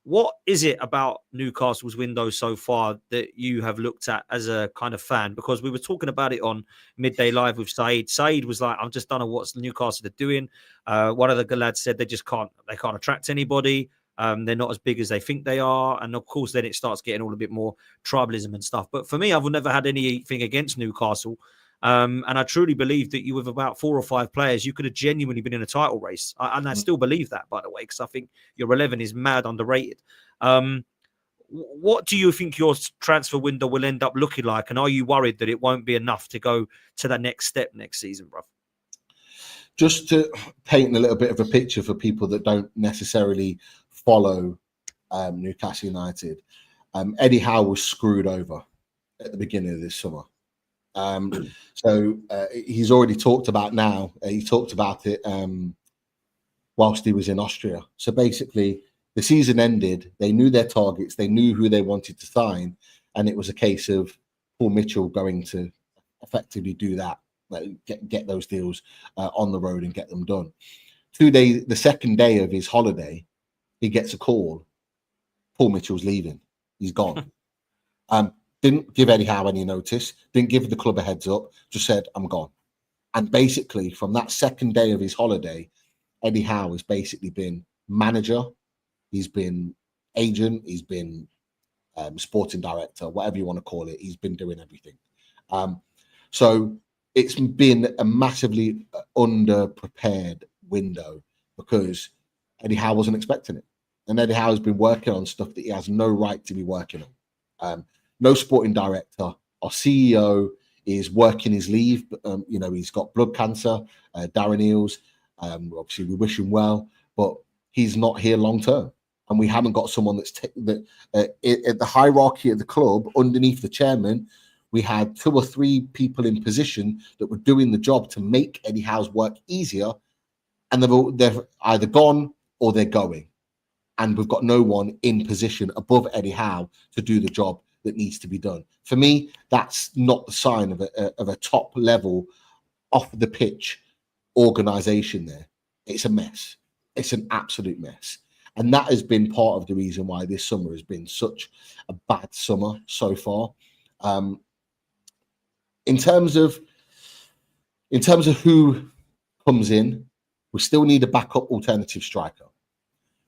What is it about Newcastle's window so far that you have looked at as a kind of fan? Because we were talking about it on Midday Live with Saeed. Saeed was like, I just don't know what Newcastle are doing. One of the lads said they can't attract anybody. They're not as big as they think they are. And of course, then it starts getting all a bit more tribalism and stuff. But for me, I've never had anything against Newcastle. And I truly believe that you, with about 4 or 5 players, you could have genuinely been in a title race. And I still believe that, by the way, because I think your 11 is mad underrated. What do you think your transfer window will end up looking like? And are you worried that it won't be enough to go to that next step next season, bruv? Just to paint a little bit of a picture for people that don't necessarily follow Newcastle United, Eddie Howe was screwed over at the beginning of this summer. So he's already talked about now. He talked about it whilst he was in Austria. So basically, the season ended. They knew their targets. They knew who they wanted to sign. And it was a case of Paul Mitchell going to effectively do that, get those deals on the road and get them done. The second day of his holiday, he gets a call. Paul Mitchell's leaving. He's gone. Didn't give Eddie Howe any notice. Didn't give the club a heads up. Just said, I'm gone. And basically, from that second day of his holiday, Eddie Howe has basically been manager. He's been agent. He's been sporting director, whatever you want to call it. He's been doing everything. So it's been a massively underprepared window because Eddie Howe wasn't expecting it. And Eddie Howe has been working on stuff that he has no right to be working on. No sporting director. Our CEO is working his leave. He's got blood cancer. Darren Eales, obviously we wish him well, but he's not here long term. And we haven't got someone that's at the hierarchy of the club underneath the chairman. We had 2 or 3 people in position that were doing the job to make Eddie Howe's work easier, and they're either gone or they're going. And we've got no one in position above Eddie Howe to do the job that needs to be done. For me, that's not the sign of a top level, off the pitch organisation there. It's a mess. It's an absolute mess. And that has been part of the reason why this summer has been such a bad summer so far. In terms of who comes in, we still need a backup alternative striker.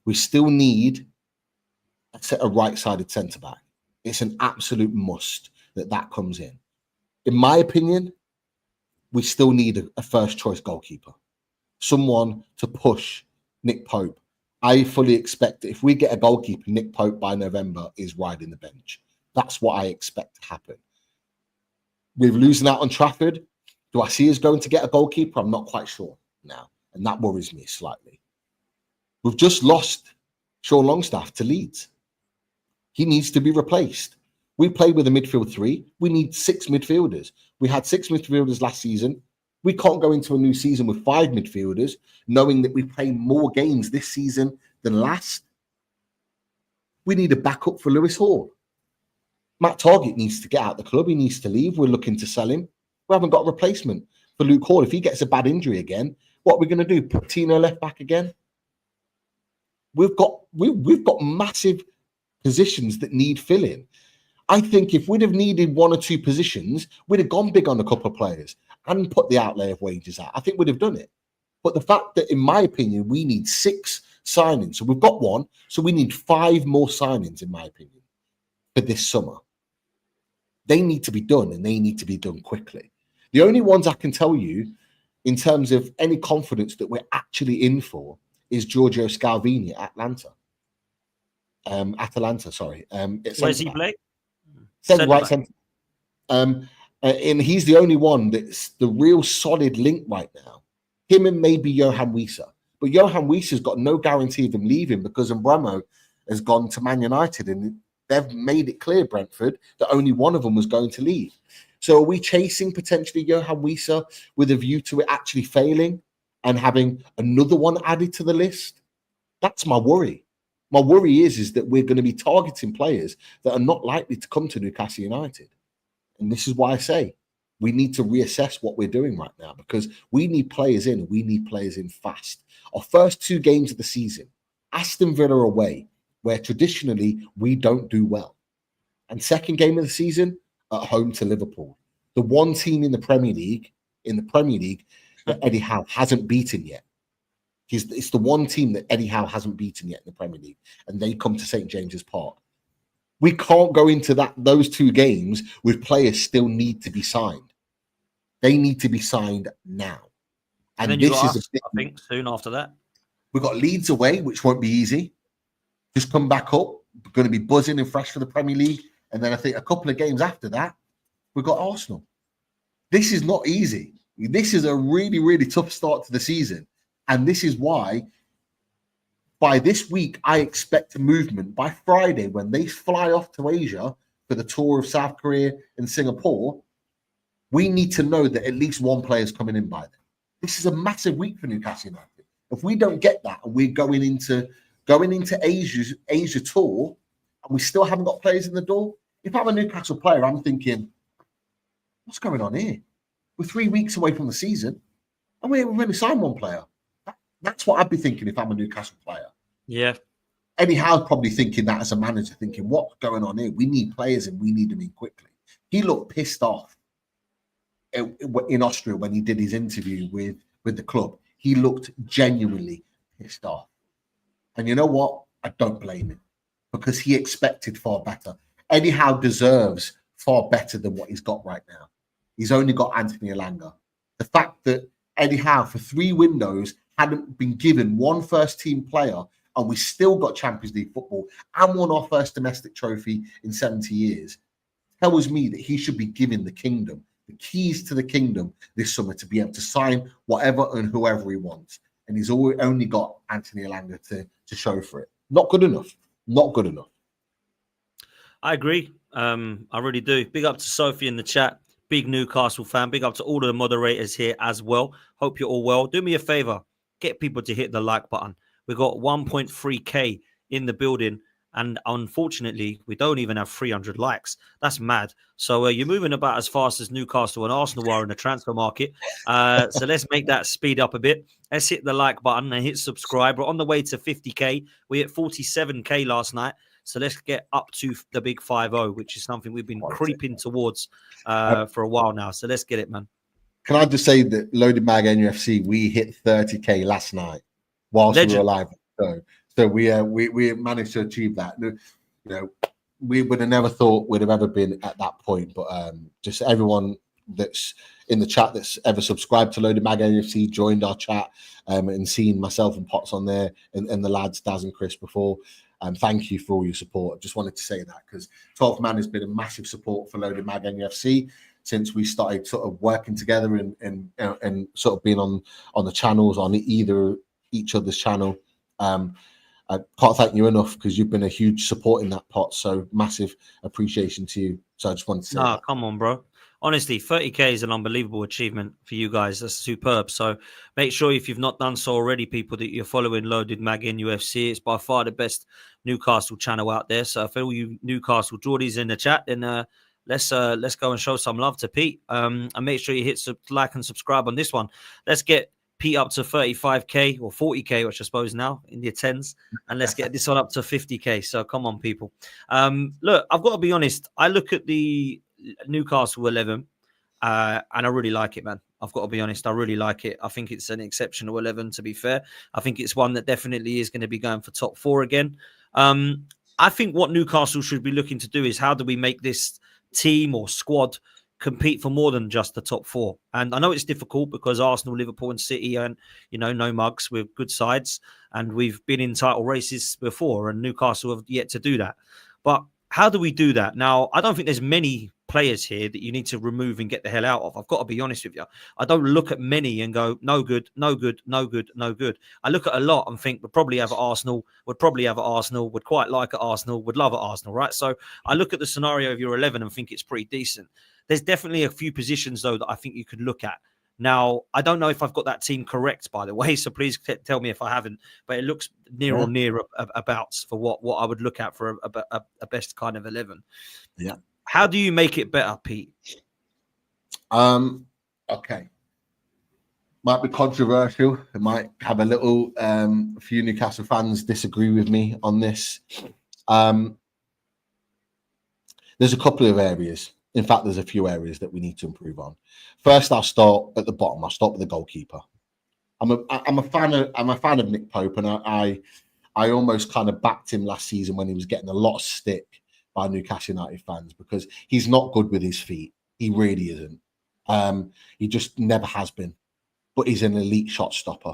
We still need a right-sided centre-back. It's an absolute must that comes in. In my opinion, we still need a first-choice goalkeeper, someone to push Nick Pope. I fully expect that if we get a goalkeeper, Nick Pope by November is riding the bench. That's what I expect to happen. We're losing out on Trafford. Do I see us going to get a goalkeeper? I'm not quite sure now, and that worries me slightly. We've just lost Sean Longstaff to Leeds. He needs to be replaced. We play with a midfield 3. We need 6 midfielders. We had 6 midfielders last season. We can't go into a new season with 5 midfielders, knowing that we play more games this season than last. We need a backup for Lewis Hall. Matt Targett needs to get out the club. He needs to leave. We're looking to sell him. We haven't got a replacement for Luke Hall. If he gets a bad injury again, what are we going to do? Put Tino left back again? We've got massive positions that need filling. I think if we'd have needed 1 or 2 positions, we'd have gone big on a couple of players and put the outlay of wages out. I think we'd have done it. But the fact that, in my opinion, we need 6 signings. So we've got 1. So we need 5 more signings, in my opinion, for this summer. They need to be done, and they need to be done quickly. The only ones I can tell you in terms of any confidence that we're actually in for is Giorgio Scalvini at Atalanta. Where's he play? Right centre. And he's the only one that's the real solid link right now. Him and maybe Johan Wieser. But Johan Wieser's got no guarantee of him leaving because Mbremo has gone to Man United, and they've made it clear, Brentford, that only one of them was going to leave. So are we chasing potentially Johan Wieser with a view to it actually failing and having another one added to the list? That's my worry. My worry is that we're going to be targeting players that are not likely to come to Newcastle United. And this is why I say we need to reassess what we're doing right now, because we need players in, and we need players in fast. Our first 2 games of the season, Aston Villa away, where traditionally we don't do well. And second game of the season, at home to Liverpool. The one team in the Premier League that Eddie Howe hasn't beaten yet. It's the one team that Eddie Howe hasn't beaten yet in the Premier League, and they come to St. James's Park. We can't go into those 2 games with players still need to be signed. They need to be signed now. And then this is I think soon after that. We've got Leeds away, which won't be easy. Just come back up. We're going to be buzzing and fresh for the Premier League. And then I think a couple of games after that, we've got Arsenal. This is not easy. This is a really, really tough start to the season. And this is why by this week, I expect a movement. By Friday, when they fly off to Asia for the tour of South Korea and Singapore, we need to know that at least one player is coming in by then. This is a massive week for Newcastle United. If we don't get that and we're going into Asia tour and we still haven't got players in the door, if I'm a Newcastle player, I'm thinking, what's going on here? We're 3 weeks away from the season and we've only signed 1 player. That's what I'd be thinking if I'm a Newcastle player. Yeah. Eddie Howe's probably thinking that as a manager, thinking, what's going on here? We need players and we need them in quickly. He looked pissed off in Austria when he did his interview with the club. He looked genuinely pissed off. And you know what? I don't blame him, because he expected far better. Eddie Howe deserves far better than what he's got right now. He's only got Anthony Elanga. The fact that Eddie Howe, for 3 windows, hadn't been given 1 first-team player, and we still got Champions League football and won our first domestic trophy in 70 years, tells me that he should be given the kingdom, the keys to the kingdom this summer, to be able to sign whatever and whoever he wants. And he's only got Anthony Elanga to show for it. Not good enough. Not good enough. I agree. I really do. Big up to Sophie in the chat. Big Newcastle fan. Big up to all of the moderators here as well. Hope you're all well. Do me a favor. Get people to hit the like button. We've got 1.3K in the building. And unfortunately, we don't even have 300 likes. That's mad. So you're moving about as fast as Newcastle and Arsenal are in the transfer market. So let's make that speed up a bit. Let's hit the like button and hit subscribe. We're on the way to 50K. We hit 47K last night. So let's get up to the big 5-0, which is something we've been creeping towards for a while now. So let's get it, man. Can I just say that Loaded Mag NFC, we hit 30K last night whilst we were live. So we managed to achieve that. You know, we would have never thought we'd have ever been at that point. But just everyone that's in the chat that's ever subscribed to Loaded Mag NFC, joined our chat, and seen myself and Potts on there, and the lads Daz and Chris before. Thank you for all your support. I just wanted to say that, because 12th Man has been a massive support for Loaded Mag NFC since we started sort of working together and sort of being on the channels, on each other's channel. I can't thank you enough, because you've been a huge support in that, Pot. So massive appreciation to you. So I just wanted to say that. Come on, bro. honestly, 30k is an unbelievable achievement for you guys. That's superb. So make sure, if you've not done so already, people, that you're following Loaded Mag in UFC. It's by far the best Newcastle channel out there. So if all you Newcastle Geordies in the chat, then let's go and show some love to Pete. And make sure you hit like and subscribe on this one. Let's get Pete up to 35k or 40k, which I suppose now in the tens, and let's get this one up to 50k. So come on, people. Look, I've got to be honest. I look at the Newcastle 11, and I really like it, man. I've got to be honest. I really like it. I think it's an exceptional 11, to be fair. I think it's one that definitely is going to be going for top 4 again. I think what Newcastle should be looking to do is, how do we make this team or squad compete for more than just the top 4? And I know it's difficult because Arsenal, Liverpool and City and, no mugs with good sides, and we've been in title races before, and Newcastle have yet to do that. But how do we do that? Now, I don't think there's many players here that you need to remove and get the hell out of. I've got to be honest with you. I don't look at many and go, no good, no good, no good, no good. I look at a lot and think, would probably have at Arsenal, would probably have at Arsenal, would quite like at Arsenal, would love at Arsenal, right? So I look at the scenario of your 11 and think it's pretty decent. There's definitely a few positions, though, that I think you could look at. Now, I don't know if I've got that team correct, by the way, so please tell me if I haven't, but it looks near about for what I would look at for a best kind of 11. Yeah. How do you make it better, Pete? Okay. Might be controversial. It might have a little, a few Newcastle fans disagree with me on this. There's a couple of areas. In fact, there's a few areas that we need to improve on. First, I'll start at the bottom. I'll start with the goalkeeper. I'm a fan of Nick Pope, and I almost kind of backed him last season when he was getting a lot of stick by Newcastle United fans because he's not good with his feet. He really isn't. He just never has been. But he's an elite shot stopper.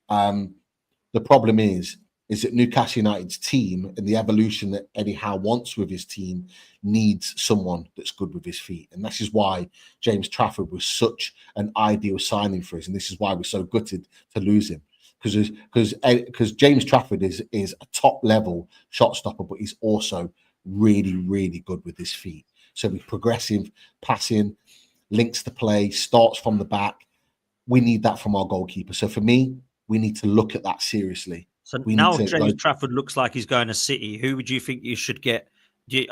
The problem is that Newcastle United's team and the evolution that Eddie Howe wants with his team needs someone that's good with his feet. And this is why James Trafford was such an ideal signing for us. And this is why we're so gutted to lose him. Because James Trafford is a top level shot stopper, but he's also really, really good with his feet. So he's progressive, passing, links to play, starts from the back. We need that from our goalkeeper. So for me, we need to look at that seriously. So now James Trafford looks like he's going to City. Who would you think you should get?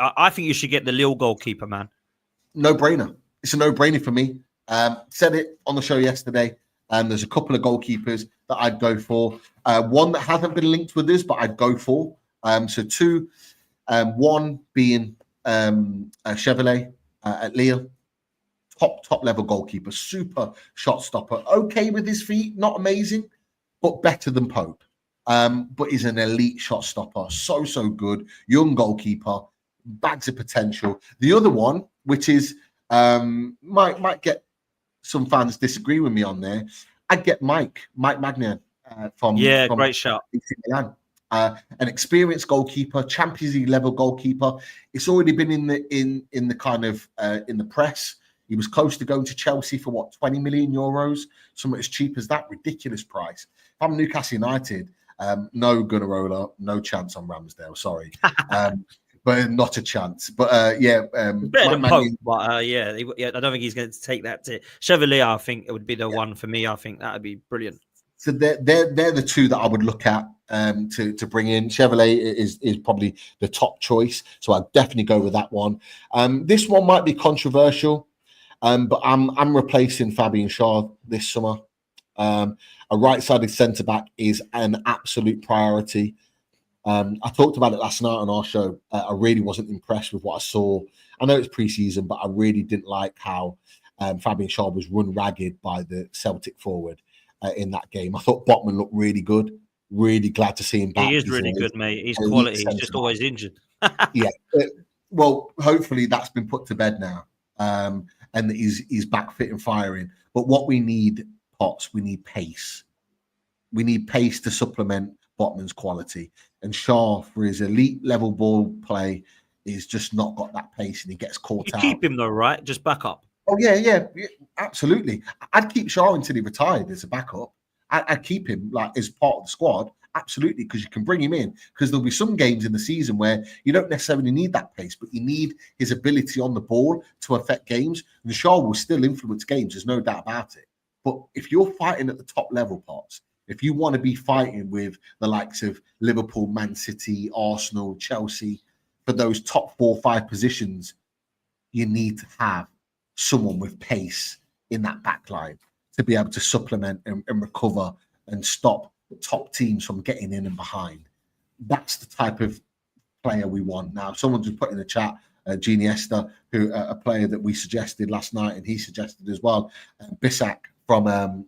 I think you should get the Lille goalkeeper, man. No brainer. It's a no brainer for me. Said it on the show yesterday. There's a couple of goalkeepers that I'd go for. One that hasn't been linked with this, but I'd go for. So two, one being Chevrolet at Lille. Top level goalkeeper, super shot stopper. Okay with his feet, not amazing, but better than Pope. But he's an elite shot stopper. So good. Young goalkeeper, bags of potential. The other one, which is might get some fans disagree with me on there, I'd get Mike Magnan from great shot. Milan. An experienced goalkeeper, Champions League level goalkeeper. It's already been in the kind of in the press. He was close to going to Chelsea for what, 20 million euros, somewhat as cheap as that. Ridiculous price. If I'm Newcastle United, no Gunnarola, no chance on Ramsdale. Sorry, but not a chance. But better than Pope. But I don't think he's going to take that to Chevalier. I think it would be the one for me. I think that would be brilliant. So they're the two that I would look at to bring in. Chevrolet is probably the top choice, so I'd definitely go with that one. This one might be controversial. But I'm replacing Fabian Schär this summer. A right-sided centre-back is an absolute priority. I talked about it last night on our show. I really wasn't impressed with what I saw. I know it's pre-season, but I really didn't like how Fabian Schär was run ragged by the Celtic forward in that game. I thought Botman looked really good. Really glad to see him back. He is really good, mate. He's quality. He's just always injured. Yeah. Well, hopefully that's been put to bed now. And that he's back fit and firing. But what we need, Potts, we need pace. We need pace to supplement Botman's quality. And Schär, for his elite level ball play, is just not got that pace, and he gets caught out. Keep him though, right? Just back up. Oh yeah, absolutely. I'd keep Schär until he retired as a backup. I'd keep him like as part of the squad Absolutely, because you can bring him in, because there'll be some games in the season where you don't necessarily need that pace, but you need his ability on the ball to affect games. And Shaw will still influence games, there's no doubt about it. But if you're fighting at the top level, Pots, if you want to be fighting with the likes of Liverpool, Man City, Arsenal, Chelsea, for those top 4 or 5 positions, you need to have someone with pace in that back line to be able to supplement and recover and stop the top teams from getting in and behind. That's the type of player we want. Now, someone just put in the chat, Genie Esther, who a player that we suggested last night, and he suggested as well, Isak from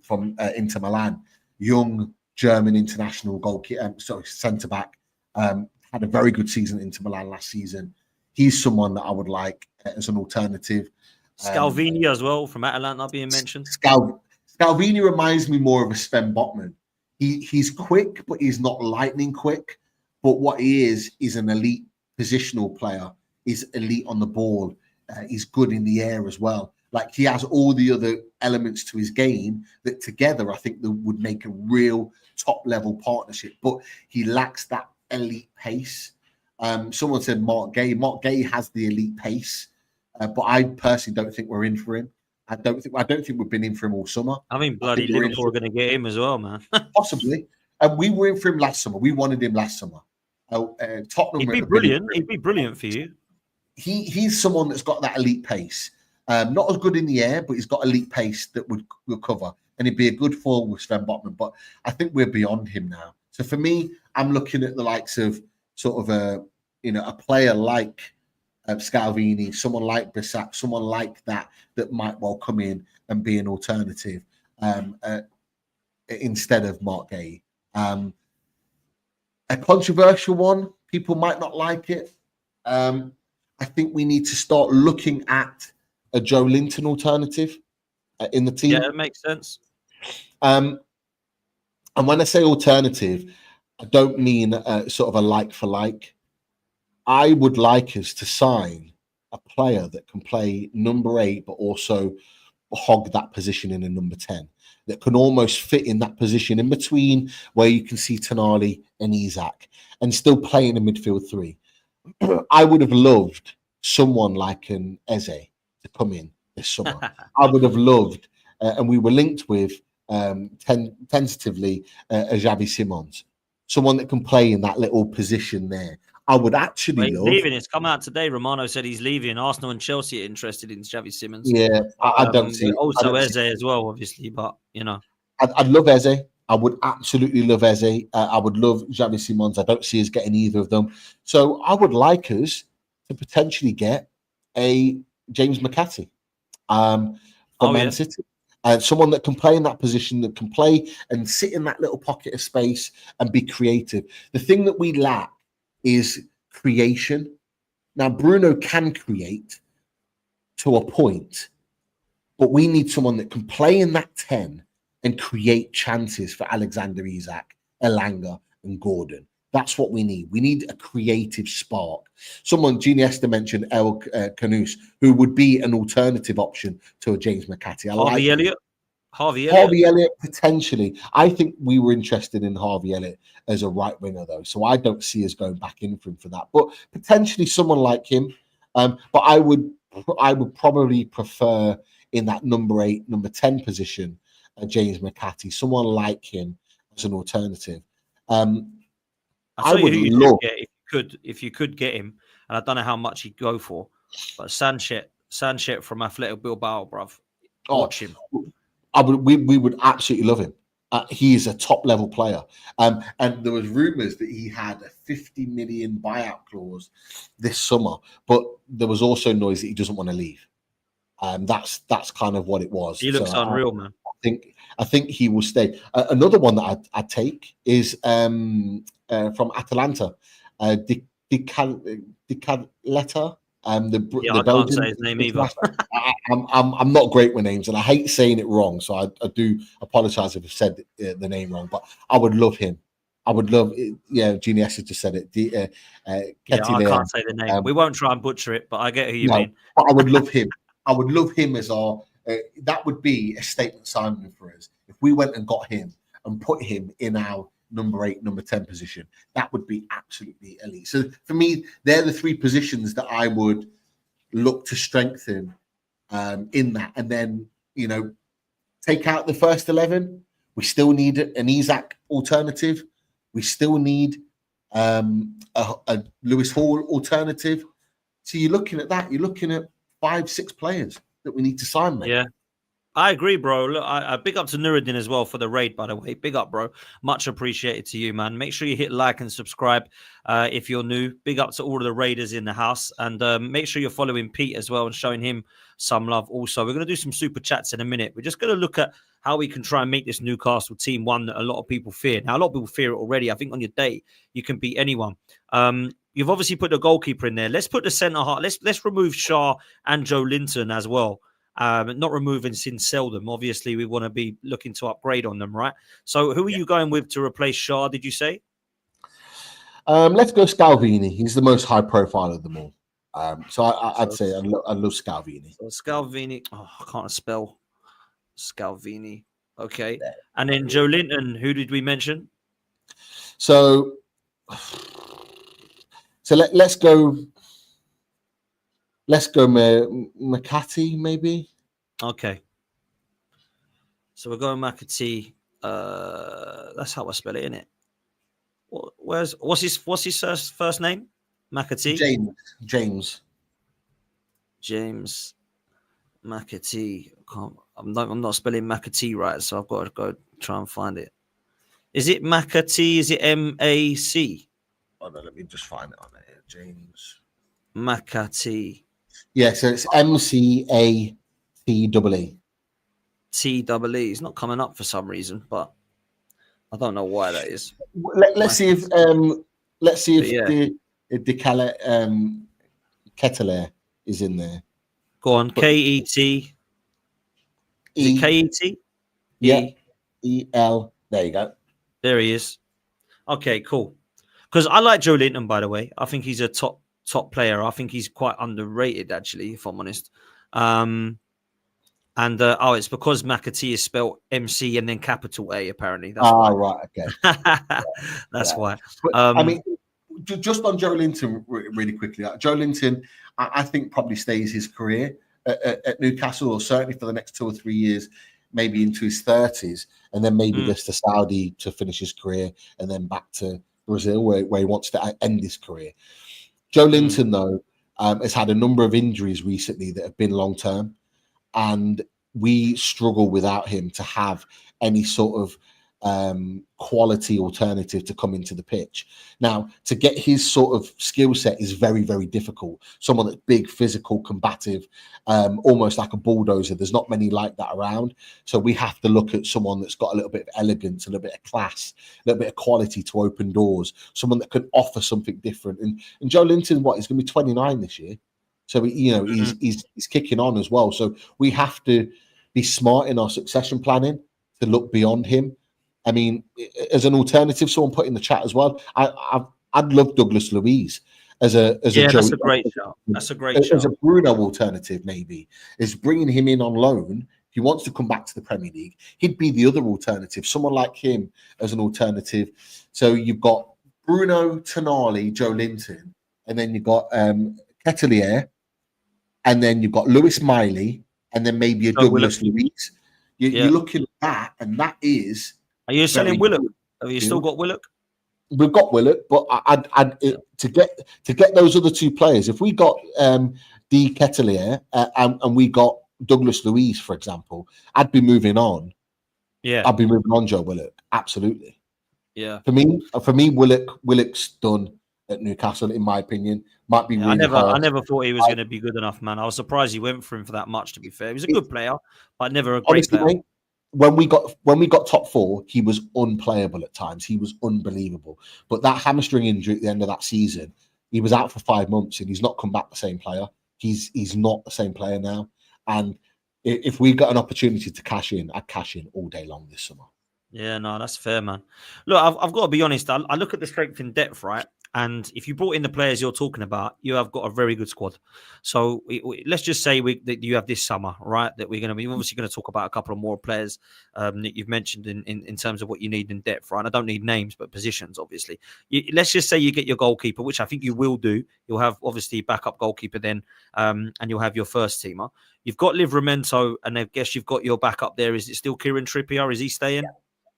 Inter Milan, young German international goalkeeper, centre back, had a very good season at Inter Milan last season. He's someone that I would like as an alternative. Scalvini as well from Atalanta being mentioned. Scalvini reminds me more of a Sven Botman. He's quick, but he's not lightning quick. But what he is an elite positional player. He's elite on the ball. He's good in the air as well. Like, he has all the other elements to his game that together I think that would make a real top level partnership. But he lacks that elite pace. Someone said Mark Gay. Mark Gay has the elite pace, but I personally don't think we're in for him. I don't think we've been in for him all summer. I mean, bloody Liverpool are going to get him as well, man. Possibly. And we were in for him last summer. We wanted him last summer. Tottenham. He'd be brilliant. He'd be brilliant for you. He's someone that's got that elite pace. Not as good in the air, but he's got elite pace that would cover. And he'd be a good fall with Sven Botman. But I think we're beyond him now. So for me, I'm looking at the likes of sort of a player like Scalvini, someone like Isak, someone like that might well come in and be an alternative instead of Mark Gay. A controversial one, people might not like it. I think we need to start looking at a Joe Linton alternative in the team. Yeah, it makes sense. And when I say alternative, I don't mean sort of a like for like. I would like us to sign a player that can play number 8, but also hog that position in a number 10, that can almost fit in that position in between where you can see Tonali and Isak and still play in a midfield 3. I would have loved someone like an Eze to come in this summer. I would have loved, and we were linked with tentatively Xavi Simons, someone that can play in that little position there. I would actually love. Leaving. It's come out today. Romano said he's leaving. Arsenal and Chelsea are interested in Xavi Simons. Yeah, I don't see. Also Eze as well, obviously, but you know, I'd love Eze. I would absolutely love Eze. I would love Xavi Simons. I don't see us getting either of them. So I would like us to potentially get a James McCarthy from Man City. Someone that can play in that position, that can play and sit in that little pocket of space and be creative. The thing that we lack is creation. Now, Bruno can create to a point, but we need someone that can play in that 10 and create chances for Alexander Isak, Elanga, and Gordon. That's what we need. We need a creative spark. Someone, Genie Esther mentioned El Canus, who would be an alternative option to a James McCarthy. Harvey Elliott, potentially. I think we were interested in Harvey Elliott as a right winger, though. So I don't see us going back in for him for that. But potentially someone like him. But I would probably prefer in that number 8, number 10 position, James McCarthy, someone like him as an alternative. I would love if you could get him, and I don't know how much he'd go for, but Sanchez from Athletic Bilbao, bruv. Watch him. We would absolutely love him. He is a top level player. And there was rumours that he had a 50 million buyout clause this summer, but there was also noise that he doesn't want to leave. That's kind of what it was. He looks unreal, man. I think he will stay. Another one that I'd take is from Atalanta, Di Canletta. I can't say his name either. I'm not great with names, and I hate saying it wrong, so I do apologise if I've said the name wrong. But I would love him. I would love. Genie S just said it. I can't say the name. We won't try and butcher it, but I get who you mean. But I would love him. I would love him as our. That would be a statement signing for us if we went and got him and put him in our number 8, number 10 position. That would be absolutely elite. So for me, they're the 3 positions that I would look to strengthen in that. And then, take out the first 11. We still need an Isak alternative. We still need a Lewis Hall alternative. So you're looking at that. You're looking at 5-6 players that we need to sign, mate. Yeah. I agree, bro. Look, I big up to Nuruddin as well for the raid, by the way. Big up, bro. Much appreciated to you, man. Make sure you hit like and subscribe if you're new. Big up to all of the raiders in the house. And make sure you're following Pete as well and showing him some love also. We're going to do some super chats in a minute. We're just going to look at how we can try and make this Newcastle team one that a lot of people fear. Now, a lot of people fear it already. I think on your day, you can beat anyone. You've obviously put the goalkeeper in there. Let's put the centre half. Let's remove Shah and Joe Linton as well. Not removing Sin Seldom. Obviously, we want to be looking to upgrade on them, right? So who are you going with to replace Shah, did you say? Let's go Scalvini. He's the most high profile of them all. So I'd say I love Scalvini. So Scalvini. Oh, I can't spell Scalvini. Okay. And then Joe Linton, who did we mention? So let's go... Let's go Makati, maybe. Okay. So we're going Makati. That's how I spell it, isn't it? What's his first name? Makati? James Makati. I'm not spelling Makati right, so I've got to go try and find it. Is it Makati? Is it M-A-C? Oh no, let me just find it on there. James Makati. Yeah, so it's M-C-A-T-E-E. T-E-E. It's not coming up for some reason, but I don't know why that is. Let's see if the Kettler is in there. Go on, K-E-T. Is it K-E-T? Yeah, E-L. There you go. There he is. Okay, cool. Because I like Joe Linton, by the way. I think he's a top player. I think he's quite underrated, actually, if I'm honest. It's because Makati is spelled MC and then capital A, apparently. That's why. Right, okay. That's why. But, I mean, just on Joe Linton, really quickly. Joe Linton, I think probably stays his career at Newcastle, or certainly for the next 2 or 3 years, maybe into his 30s, and then maybe goes to Saudi to finish his career, and then back to Brazil, where he wants to end his career. Joe Linton, though, has had a number of injuries recently that have been long-term, and we struggle without him to have any sort of quality alternative to come into the pitch. Now, to get his sort of skill set is very, very difficult. Someone that's big, physical, combative, almost like a bulldozer. There's not many like that around. So we have to look at someone that's got a little bit of elegance, a little bit of class, a little bit of quality to open doors, someone that can offer something different. And Joe Linton, he's going to be 29 this year. So, he's kicking on as well. So we have to be smart in our succession planning to look beyond him. I mean, as an alternative, someone put in the chat as well, I'd love Douglas Luiz as a that's a great shout. That's a great shout. As a Bruno alternative, maybe, is bringing him in on loan. If he wants to come back to the Premier League, he'd be the other alternative, someone like him as an alternative. So you've got Bruno, Tonali, Joe Linton, and then you've got Ketelier, and then you've got Lewis Miley, and then maybe a Douglas Luiz. You're looking at that, and that is... Are you selling Willock? Have you still got Willock? We've got Willock, but to get those other 2 players, if we got D Ketelier and we got Douglas Luiz, for example, I'd be moving on. Yeah, I'd be moving on Joe Willock. Absolutely. Yeah. For me, Willock's done at Newcastle, in my opinion. Might be. Really I never thought he was going to be good enough, man. I was surprised he went for him for that much. To be fair, he was a good player, but never a great player. Mate, when we got top 4, he was unplayable at times. He was unbelievable. But that hamstring injury at the end of that season, he was out for 5 months, and he's not come back the same player. He's not the same player now. And if we got an opportunity to cash in, I'd cash in all day long this summer. Yeah, no, that's fair, man. Look, I've got to be honest. I look at the strength in depth, right? And if you brought in the players you're talking about, you have got a very good squad. So let's just say that you have this summer, right? That we're obviously going to talk about a couple of more players that you've mentioned in terms of what you need in depth, right? I don't need names, but positions, obviously. Let's just say you get your goalkeeper, which I think you will do. You'll have obviously backup goalkeeper then, and you'll have your first teamer. You've got Livramento, and I guess you've got your backup there. Is it still Kieran Trippier? Is he staying?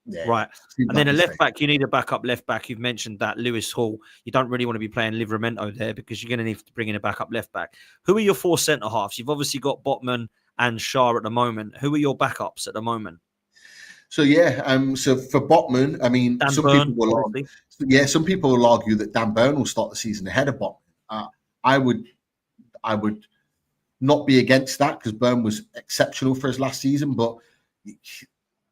Yeah. Right. And then a left back, you need a backup left back. You've mentioned that Lewis Hall. You don't really want to be playing Livramento there because you're going to need to bring in a backup left back. Who are your 4 centre halves? You've obviously got Botman and Shah at the moment. Who are your backups at the moment? So so for Botman, I mean, Dan some Burn, some people will argue that Dan Burn will start the season ahead of Botman. I would not be against that because Burn was exceptional for his last season, but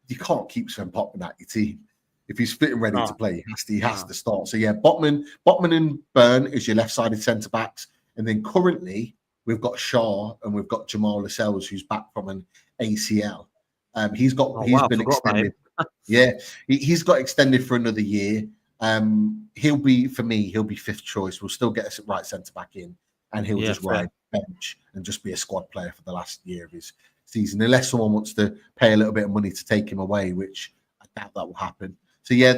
you can't keep Sven Botman at your team. If he's fit and ready to play, he has to start. So yeah, Botman and Burn is your left-sided centre backs, and then currently we've got Shaw and we've got Jamal Lascelles, who's back from an ACL. He's been extended. He's got extended for another year. He'll be 5th choice. We'll still get us at right centre back in, and he'll just ride bench and just be a squad player for the last year of his season, unless someone wants to pay a little bit of money to take him away, which I doubt that will happen. So yeah,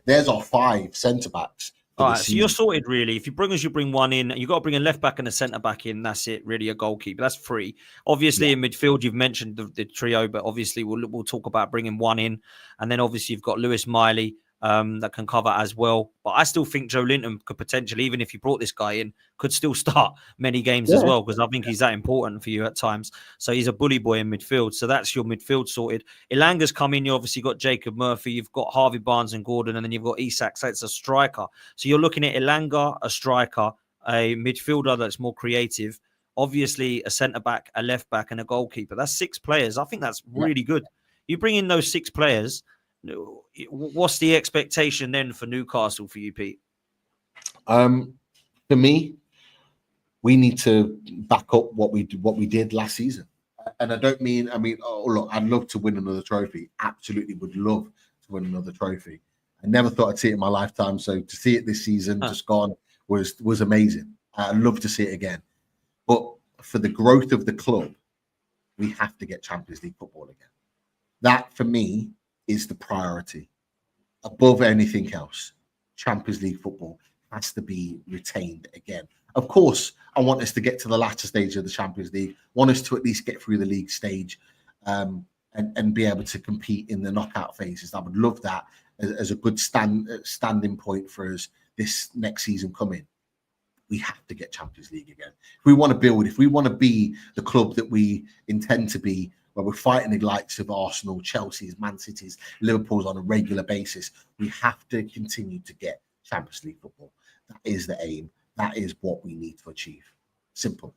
there's our 5 centre backs. All right, so you're sorted really. If you bring one in, you got to bring a left back and a centre back in. That's it, really, a goalkeeper. That's 3. Obviously, in midfield, you've mentioned the trio, but obviously we'll talk about bringing one in, and then obviously you've got Lewis Miley that can cover as well. But I still think Joe Linton could potentially, even if you brought this guy in, could still start many games as well, because I think he's that important for you at times. So he's a bully boy in midfield. So that's your midfield sorted. Ilanga's come in. You obviously got Jacob Murphy. You've got Harvey Barnes and Gordon, and then you've got Isak. So it's a striker. So you're looking at Ilanga, a striker, a midfielder that's more creative, obviously a centre-back, a left-back, and a goalkeeper. That's 6 players. I think that's really good. You bring in those 6 players, what's the expectation then for Newcastle for you, Pete? For me, we need to back up what we did last season. And I don't mean, look, I'd love to win another trophy. Absolutely would love to win another trophy. I never thought I'd see it in my lifetime. So to see it this season just gone was amazing. I'd love to see it again. But for the growth of the club, we have to get Champions League football again. That, for me, is the priority. Above anything else, Champions League football has to be retained again. Of course, I want us to get to the latter stage of the Champions League, want us to at least get through the league stage and be able to compete in the knockout phases. I would love that as a good standing point for us this next season coming. We have to get Champions League again. If we want to build, if we want to be the club that we intend to be, where we're fighting the likes of Arsenal, Chelsea's, Man City's, Liverpool's on a regular basis, we have to continue to get Champions League football. That is the aim. That is what we need to achieve. Simple.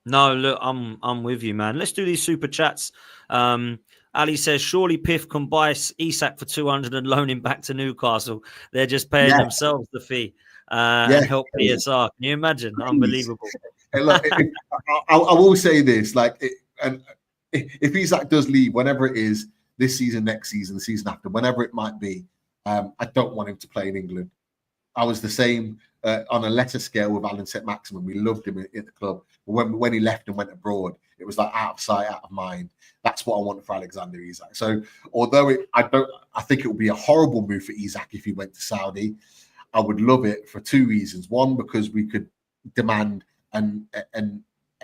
No, look, I'm with you, man. Let's do these super chats. Ali says, surely Piff can buy Isak for 200 and loan him back to Newcastle. They're just paying themselves the fee and help PSR. Can you imagine? Unbelievable. Look, I will say this, if Isak does leave, whenever it is, this season, next season, the season after, whenever it might be, I don't want him to play in England. I was the same on a lesser scale with Alan Saint-Maximin. We loved him at the club. But when he left and went abroad, it was like out of sight, out of mind. That's what I want for Alexander Isak. So although I think it would be a horrible move for Isak if he went to Saudi, I would love it for 2 reasons. One, because we could demand an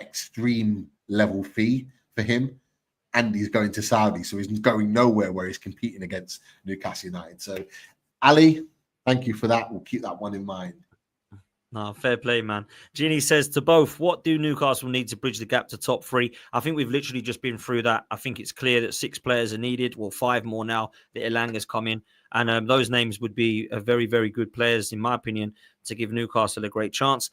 extreme level fee for him, and he's going to Saudi, so he's going nowhere where he's competing against Newcastle United. So, Ali, thank you for that. We'll keep that one in mind. No, fair play, man. Ginny says to both, what do Newcastle need to bridge the gap to top 3? I think we've literally just been through that. I think it's clear that 6 players are needed. Well, 5 more now that Ilanga's come in. And those names would be very, very good players, in my opinion, to give Newcastle a great chance.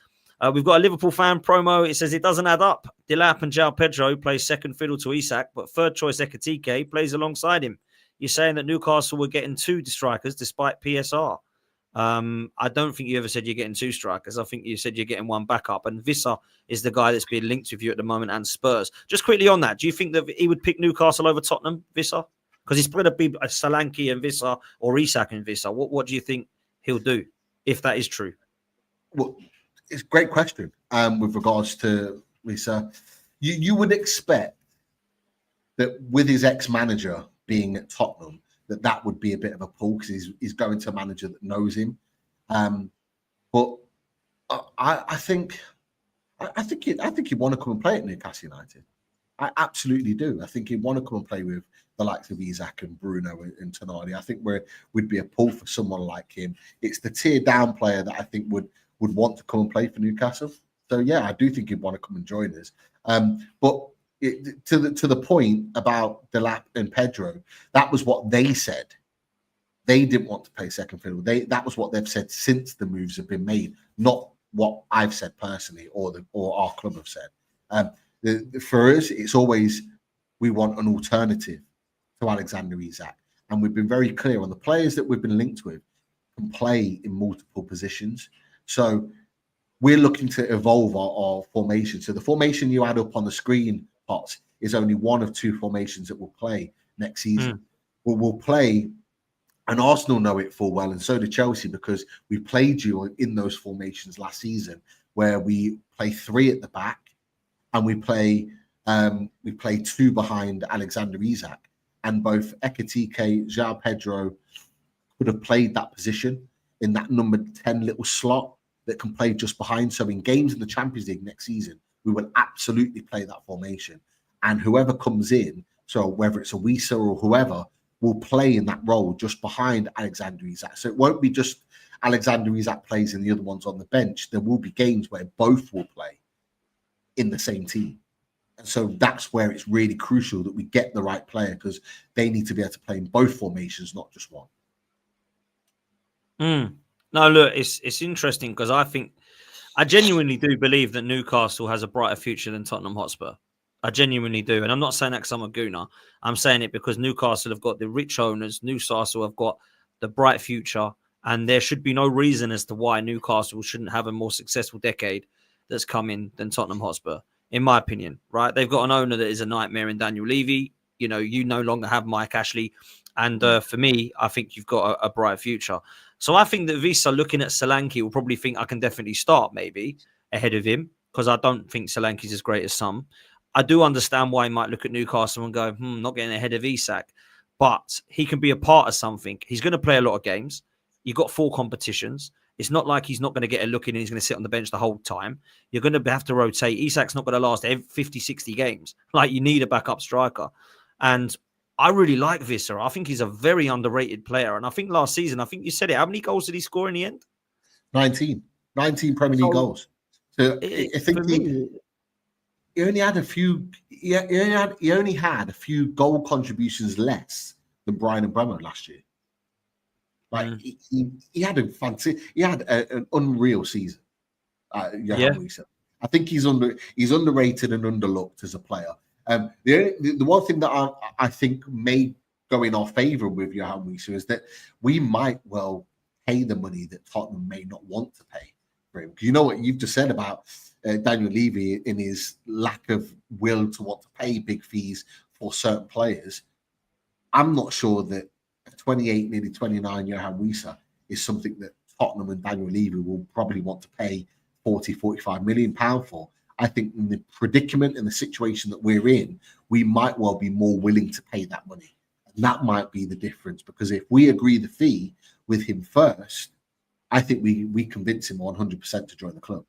We've got a Liverpool fan promo. It says it doesn't add up. Delap and João Pedro plays second fiddle to Isak, but third choice Ekitike plays alongside him. You're saying that Newcastle were getting 2 strikers despite PSR. I don't think you ever said you're getting 2 strikers. I think you said you're getting 1 backup. And Visser is the guy that's being linked with you at the moment, and Spurs. Just quickly on that, do you think that he would pick Newcastle over Tottenham, Visser? Because he's going to be a Solanke and Visser or Isak and Visser. What do you think he'll do if that is true? Well, it's a great question. With regards to Lisa, you would expect that with his ex-manager being at Tottenham, that would be a bit of a pull because he's going to a manager that knows him. But I think he'd want to come and play at Newcastle United. I absolutely do. I think he'd want to come and play with the likes of Isak and Bruno and Tonali. I think we'd be a pull for someone like him. It's the tier down player that I think would want to come and play for Newcastle. So yeah, I do think he'd want to come and join us. But to the point about Delap and Pedro, that was what they said. They didn't want to play second fiddle. That was what they've said since the moves have been made, not what I've said personally or our club have said. For us, it's always we want an alternative to Alexander Isak, and we've been very clear on the players that we've been linked with can play in multiple positions. So we're looking to evolve our formation. So the formation you add up on the screen, Potts, is only one of two formations that will play next season. We'll play, and Arsenal know it full well, and so do Chelsea, because we played you in those formations last season, where we play three at the back, and we play two behind Alexander Isak, and both Ekitike, João Pedro could have played that position in that number 10 little slot that can play just behind. So in games in the Champions League next season, we will absolutely play that formation, and whoever comes in, so whether it's a Wisa or whoever, will play in that role just behind Alexander Isak. So it won't be just Alexander Isak plays and the other one's on the bench. There will be games where both will play in the same team. And so that's where it's really crucial that we get the right player, because they need to be able to play in both formations, not just one. No, look, it's interesting because I genuinely do believe that Newcastle has a brighter future than Tottenham Hotspur. I genuinely do. And I'm not saying that because I'm a gooner. I'm saying it because Newcastle have got the rich owners. Newcastle have got the bright future. And there should be no reason as to why Newcastle shouldn't have a more successful decade that's coming than Tottenham Hotspur, in my opinion, right? They've got an owner that is a nightmare in Daniel Levy. You know, you no longer have Mike Ashley. And for me, I think you've got a bright future. So I think that Visa, looking at Solanke, will probably think I can definitely start maybe ahead of him, because I don't think Solanke's as great as some. I do understand why he might look at Newcastle and go, not getting ahead of Isak. But he can be a part of something. He's going to play a lot of games. You've got 4 competitions. It's not like he's not going to get a look in and he's going to sit on the bench the whole time. You're going to have to rotate. Isak's not going to last 50, 60 games. Like, you need a backup striker. And I really like Visser. I think he's a very underrated player. And I think last season, I think you said it, how many goals did he score in the end? 19 Premier League goals. So I think he only had a few. He only had a few goal contributions less than Brian Mbeumo last year. Like he had an unreal season. Wisa. I think he's underrated and underlooked as a player. The one thing that I think may go in our favour with Johan Wisa is that we might well pay the money that Tottenham may not want to pay for him. Because you know what you've just said about Daniel Levy in his lack of will to want to pay big fees for certain players. I'm not sure that 28, nearly 29 Johan Wisa is something that Tottenham and Daniel Levy will probably want to pay 40, 45 million pounds for. I think in the predicament and the situation that we're in, we might well be more willing to pay that money. And that might be the difference, because if we agree the fee with him first, I think we convince him 100% to join the club.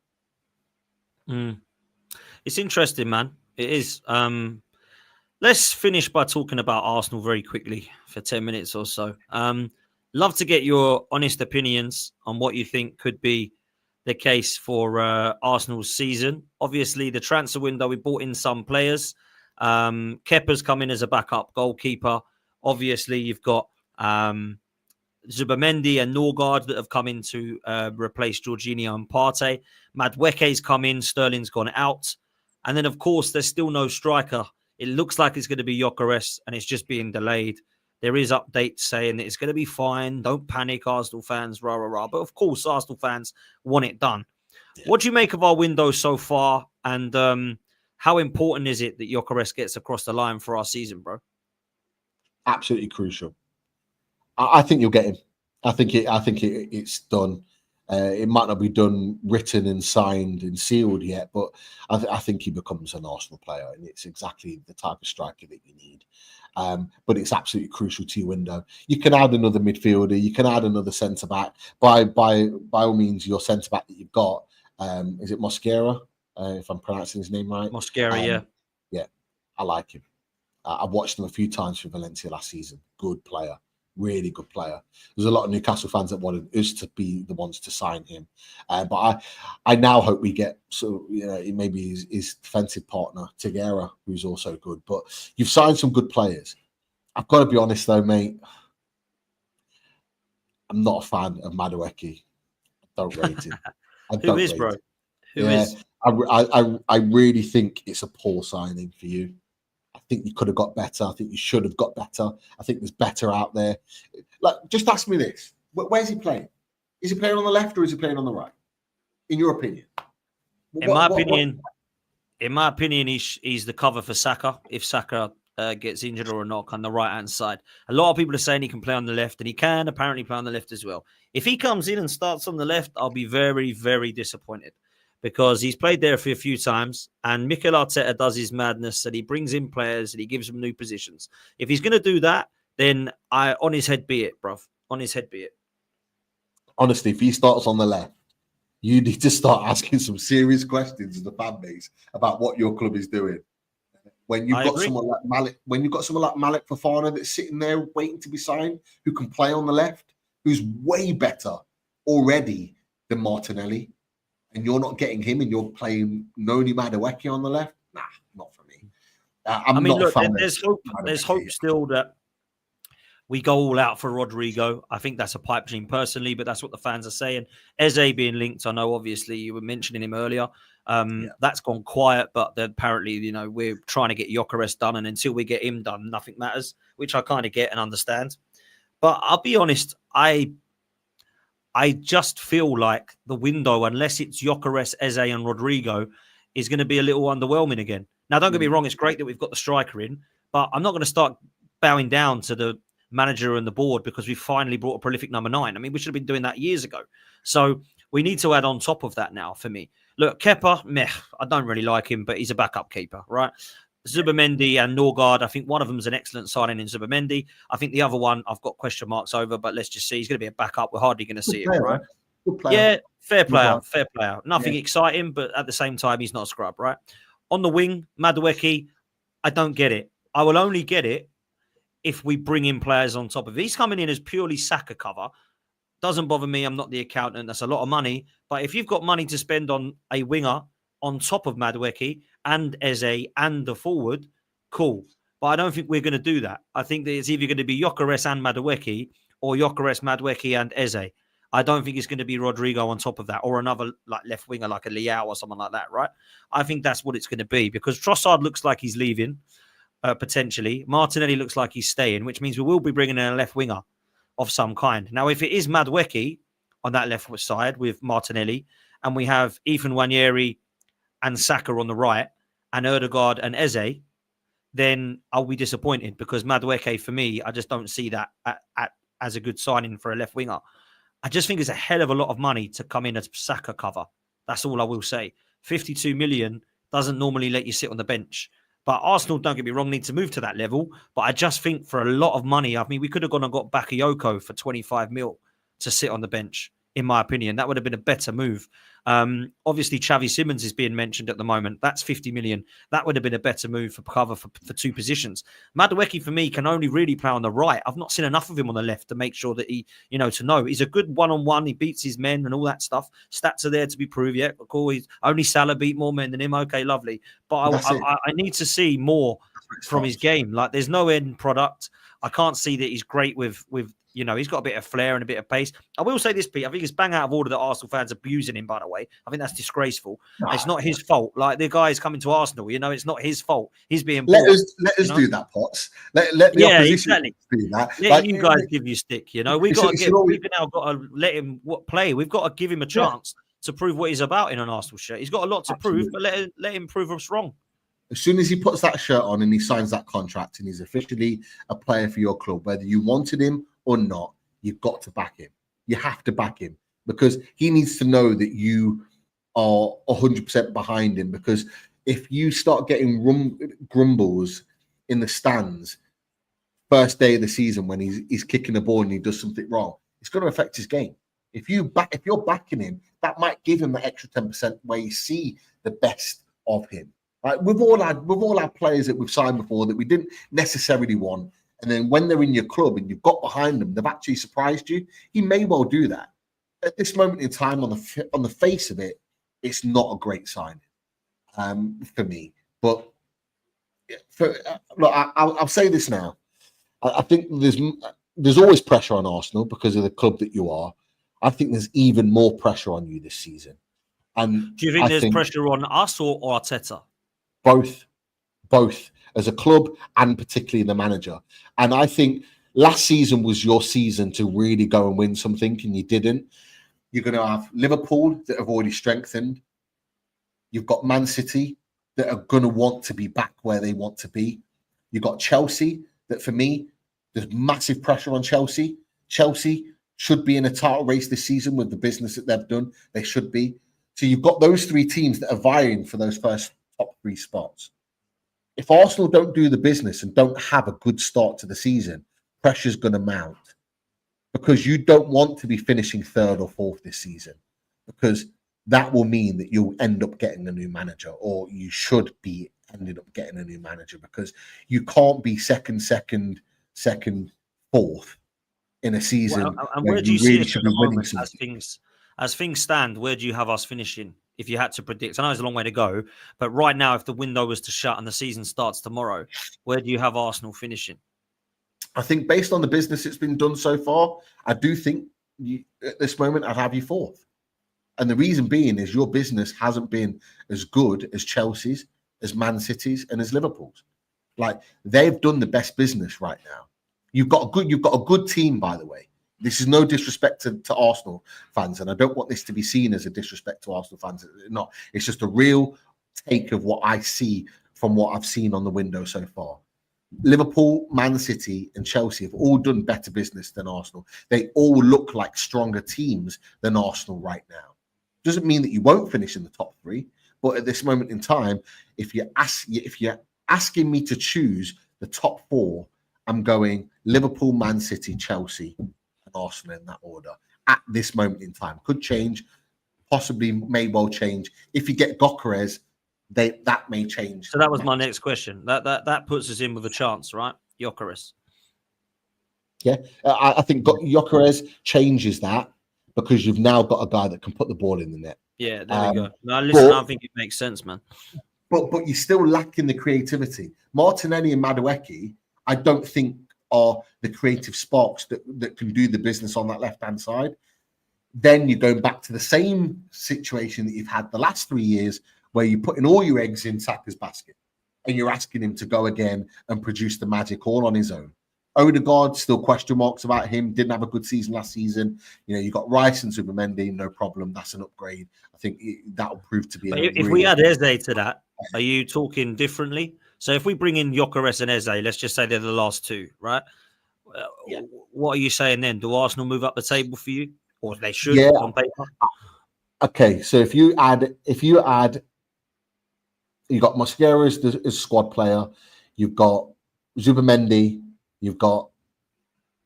It's interesting, man. It is. Let's finish by talking about Arsenal very quickly for 10 minutes or so. Love to get your honest opinions on what you think could be the case for Arsenal's season. Obviously, the transfer window, we bought in some players. Kepa's come in as a backup goalkeeper. Obviously, you've got Zubamendi and Norgard that have come in to replace Jorginho and Partey. Madueke's come in. Sterling's gone out. And then, of course, there's still no striker. It looks like it's going to be Gyökeres, and it's just being delayed. There is updates saying that it's going to be fine. Don't panic, Arsenal fans, rah, rah, rah. But, of course, Arsenal fans want it done. Yeah. What do you make of our window so far? And how important is it that Gyökeres gets across the line for our season, bro? Absolutely crucial. I think you'll get him. I think it's done. It might not be done, written and signed and sealed yet, but I think he becomes an Arsenal player, and it's exactly the type of striker that you need. But it's absolutely crucial to your window. You can add another midfielder, you can add another centre back. By all means, your centre back that you've got, is it Mosquera? If I'm pronouncing his name right, Mosquera, yeah, I like him. I've watched him a few times for Valencia last season. Good player. Really good player. There's a lot of Newcastle fans that wanted us to be the ones to sign him, but I now hope we get maybe his defensive partner Tiguera, who's also good. But you've signed some good players. I've got to be honest though, mate. I'm not a fan of Madueke. I don't rate him. Who is, bro? Who is? I really think it's a poor signing for you. I think you could have got better. I think you should have got better. I think there's better out there. Like, just ask me this: where's he playing? Is he playing on the left or is he playing on the right? In your opinion? In my opinion, he's the cover for Saka. If Saka gets injured or a knock on the right hand side, a lot of people are saying he can play on the left, and he can apparently play on the left as well. If he comes in and starts on the left, I'll be very, very disappointed, because he's played there for a few times, and Mikel Arteta does his madness, and he brings in players and he gives them new positions. If he's going to do that, then on his head be it, bruv. On his head be it. Honestly, if he starts on the left, you need to start asking some serious questions to the fan base about what your club is doing. When you've got someone like Malik Fofana that's sitting there waiting to be signed, who can play on the left, who's way better already than Martinelli, and you're not getting him, and you're playing Noni Madueke on the left, nah, not for me. There's hope still that we go all out for Rodrigo. I think that's a pipe dream personally, but that's what the fans are saying. Eze being linked, I know obviously you were mentioning him earlier. That's gone quiet, but apparently, we're trying to get Gyökeres done, and until we get him done, nothing matters, which I kind of get and understand. But I'll be honest, I just feel like the window, unless it's Gyökeres, Eze and Rodrigo, is going to be a little underwhelming again. Now, don't get me wrong, it's great that we've got the striker in, but I'm not going to start bowing down to the manager and the board because we finally brought a prolific number 9. I mean, we should have been doing that years ago. So we need to add on top of that now for me. Look, Kepa, meh, I don't really like him, but he's a backup keeper, right? Zubimendi and Norgard, I think one of them is an excellent signing in Zubimendi. I think the other one I've got question marks over, but let's just see. He's going to be a backup. We're hardly going to see him, right? Yeah, fair player. Nothing exciting, but at the same time, he's not a scrub, right? On the wing, Madueke, I don't get it. I will only get it if we bring in players on top of it. He's coming in as purely Saka cover. Doesn't bother me. I'm not the accountant. That's a lot of money. But if you've got money to spend on a winger on top of Madueke and Eze and the forward, cool. But I don't think we're going to do that. I think that it's either going to be Gyökeres and Madueke or Gyökeres, Madueke and Eze. I don't think it's going to be Rodrigo on top of that or another like left winger like a Leao or someone like that, right? I think that's what it's going to be because Trossard looks like he's leaving, potentially. Martinelli looks like he's staying, which means we will be bringing in a left winger of some kind. Now, if it is Madueke on that left side with Martinelli and we have Ethan Nwaneri and Saka on the right and Ødegaard and Eze, then I'll be disappointed because Madueke, for me, I just don't see that as a good signing for a left winger. I just think it's a hell of a lot of money to come in as Saka cover. That's all I will say. 52 million doesn't normally let you sit on the bench. But Arsenal, don't get me wrong, need to move to that level. But I just think for a lot of money, I mean, we could have gone and got Bakayoko for 25 mil to sit on the bench, in my opinion. That would have been a better move. Obviously, Xavi Simons is being mentioned at the moment. That's 50 million. That would have been a better move for cover for 2 positions. Madueke, for me, can only really play on the right. I've not seen enough of him on the left to make sure that he, to know. He's a good one-on-one. He beats his men and all that stuff. Stats are there to be proved. Yeah, cool. Only Salah beat more men than him. Okay, lovely. But I need to see more from his game. Like, there's no end product. I can't see that he's great with he's got a bit of flair and a bit of pace. I will say this, Pete. I think it's bang out of order that Arsenal fans are abusing him, by the way. I think that's disgraceful. No, it's not his fault. Like, the guy's coming to Arsenal, it's not his fault. He's being Let us do that, Potts. Let the opposition do that. Let you guys give you stick, We've now got to let him play. We've got to give him a chance to prove what he's about in an Arsenal shirt. He's got a lot to prove, but let him prove us wrong. As soon as he puts that shirt on and he signs that contract and he's officially a player for your club, whether you wanted him or not, you've got to back him. You have to back him. because he needs to know that you are 100% behind him. Because if you start getting grumbles in the stands first day of the season when he's kicking the ball and he does something wrong, it's going to affect his game. If you're backing him, that might give him the extra 10% where you see the best of him. Right? With all our players that we've signed before that we didn't necessarily want, and then when they're in your club and you've got behind them, they've actually surprised you. He may well do that. At this moment in time, on the face of it, it's not a great sign for me. But look, I'll say this now. I think there's always pressure on Arsenal because of the club that you are. I think there's even more pressure on you this season. And do you think there's pressure on us or Arteta? Both as a club and particularly the manager. And I think last season was your season to really go and win something, and you didn't. You're going to have Liverpool that have already strengthened. You've got Man City that are going to want to be back where they want to be. You've got Chelsea that, for me, there's massive pressure on Chelsea. Chelsea should be in a title race this season with the business that they've done. They should be. So you've got those three teams that are vying for those first top three spots. If Arsenal don't do the business and don't have a good start to the season, pressure's going to mount, because you don't want to be finishing third or fourth this season, because that will mean that you'll end up getting a new manager, or you should be ended up getting a new manager, because you can't be second, fourth in a season. Well, and where do you see us at the moment as things stand? Where do you have us finishing? If you had to predict, I know it's a long way to go, but right now, if the window was to shut and the season starts tomorrow, where do you have Arsenal finishing? I think based on the business that's been done so far, I do think at this moment I'd have you fourth. And the reason being is your business hasn't been as good as Chelsea's, as Man City's, and as Liverpool's. Like, they've done the best business right now. You've got a good team, by the way. This is no disrespect to Arsenal fans, and I don't want this to be seen as a disrespect to Arsenal fans. Not. It's just a real take of what I see from what I've seen on the window so far. Liverpool, Man City, and Chelsea have all done better business than Arsenal. They all look like stronger teams than Arsenal right now. Doesn't mean that you won't finish in the top three, but at this moment in time, if you're asking me to choose the top four, I'm going Liverpool, Man City, Chelsea, and Arsenal in that order at this moment in time. Could change, possibly may well change. If you get Gyökeres, that may change. So that was my next question. That puts us in with a chance, right? Gyökeres. Yeah, I think Gyökeres changes that, because you've now got a guy that can put the ball in the net. Yeah, there we go. No, listen, I think it makes sense, man. But you're still lacking the creativity. Martinelli and Madueke, I don't think are the creative sparks that can do the business on that left-hand side. Then you're going back to the same situation that you've had the last 3 years, where you're putting all your eggs in Saka's basket and you're asking him to go again and produce the magic all on his own. Odegaard, still question marks about him. Didn't have a good season last season. You know, you got Rice and Zubimendi, no problem. That's an upgrade. I think that will prove to be. If we add Eze to that, are you talking differently? So if we bring in Gyökeres and Eze, let's just say they're the last two, right? Yeah. What are you saying then? Do Arsenal move up the table for you, or they should on paper? Okay, so if you add, you got Mosquera as squad player, you've got Zubimendi, you've got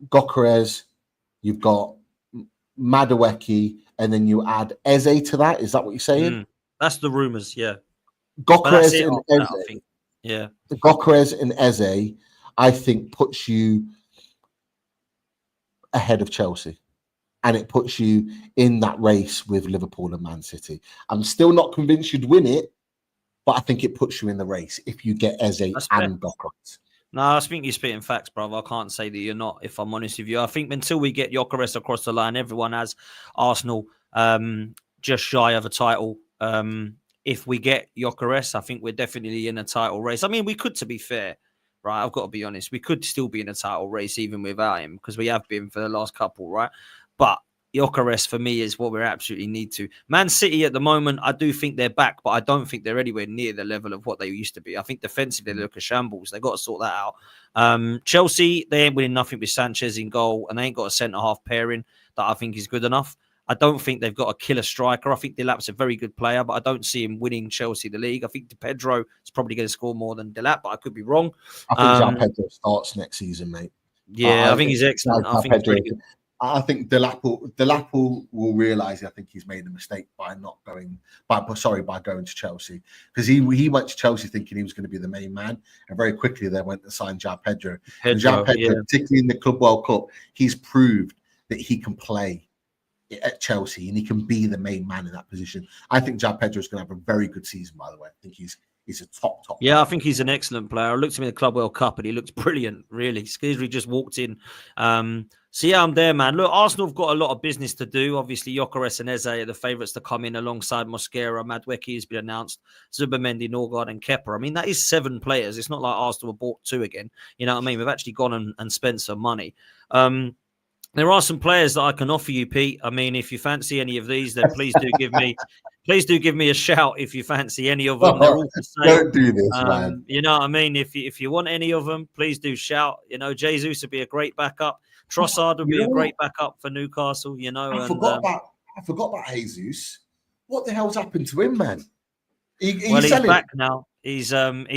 Gyökeres, you've got Madueke, and then you add Eze to that. Is that what you're saying? That's the rumours, yeah. Gyökeres and Eze. I think. Yeah. Gyökeres and Eze, I think, puts you ahead of Chelsea. And it puts you in that race with Liverpool and Man City. I'm still not convinced you'd win it, but I think it puts you in the race if you get Eze and Gyökeres. No, I think you're spitting facts, brother. I can't say that you're not, if I'm honest with you. I think until we get Gyökeres across the line, everyone has Arsenal just shy of a title. If we get Gyökeres, I think we're definitely in a title race. I mean, we could, to be fair, right? I've got to be honest. We could still be in a title race even without him, because we have been for the last couple, right? But Gyökeres, for me, is what we absolutely need to. Man City at the moment, I do think they're back, but I don't think they're anywhere near the level of what they used to be. I think defensively, they look a shambles. They've got to sort that out. Chelsea, they ain't winning nothing with Sanchez in goal, and they ain't got a centre-half pairing that I think is good enough. I don't think they've got a killer striker. I think Delap's a very good player, but I don't see him winning Chelsea the league. I think De Pedro is probably going to score more than Delap, but I could be wrong. I think João Pedro starts next season, mate. Yeah, I think he's excellent. I think he's pretty good. I think Delap will realise. I think he's made a mistake by going to Chelsea, because he went to Chelsea thinking he was going to be the main man, and very quickly they went to sign João Pedro. And João Pedro, particularly in the Club World Cup, he's proved that he can play at Chelsea and he can be the main man in that position. I think João Pedro is going to have a very good season. By the way, I think he's a top. Yeah, I think he's an excellent player. I looked at him in the Club World Cup and he looks brilliant, really. Skizri just walked in. So, yeah, I'm there, man. Look, Arsenal have got a lot of business to do. Obviously, Gyökeres and Eze are the favourites to come in alongside Mosquera. Madueke has been announced. Zubimendi, Norgard and Kepa. I mean, that is 7 players. It's not like Arsenal have bought 2 again. You know what I mean? We've actually gone and spent some money. There are some players that I can offer you, Pete. I mean, if you fancy any of these, then please do give me a shout if you fancy any of them. They're all for sale. Don't do this, man. You know what I mean? If you want any of them, please do shout. You know, Jesus would be a great backup. Trossard would be a great backup for Newcastle. You know, I forgot about Jesus. What the hell's happened to him, man? He's back now. He's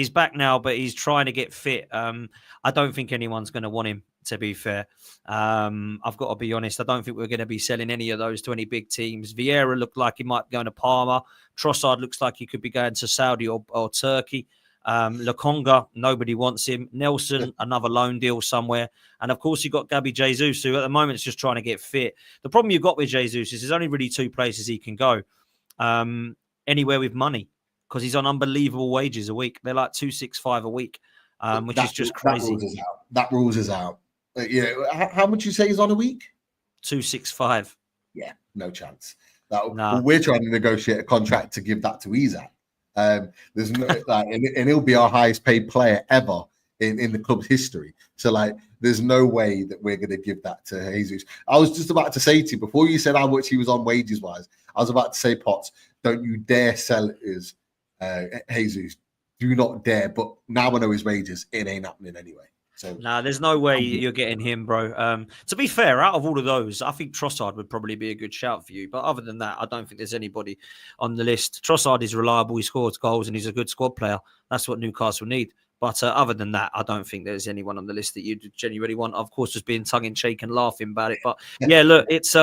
back now, but he's trying to get fit. I don't think anyone's going to want him, to be fair. I've got to be honest. I don't think we're going to be selling any of those to any big teams. Vieira looked like he might be going to Parma. Trossard looks like he could be going to Saudi or Turkey. Lokonga, nobody wants him. Nelson, another loan deal somewhere. And of course, you've got Gabi Jesus, who at the moment is just trying to get fit. The problem you've got with Jesus is there's only really 2 places he can go. Anywhere with money, because he's on unbelievable wages a week. They're like 265 a week, which is just crazy. That rules us out. How much you say he's on a week? 265. Yeah, no chance. Well, we're trying to negotiate a contract to give that to Isak. There's no and he'll be our highest paid player ever in the club's history. So there's no way that we're going to give that to Jesus. I was just about to say to you before you said how much he was on wages wise. I was about to say, Potts, don't you dare sell his Jesus. Do not dare. But now I know his wages, it ain't happening anyway. So there's no way you're getting him, bro. To be fair, out of all of those, I think Trossard would probably be a good shout for you. But other than that, I don't think there's anybody on the list. Trossard is reliable. He scores goals and he's a good squad player. That's what Newcastle need. But other than that, I don't think there's anyone on the list that you genuinely want. Of course, just being tongue-in-cheek and laughing about it. But yeah, look, it's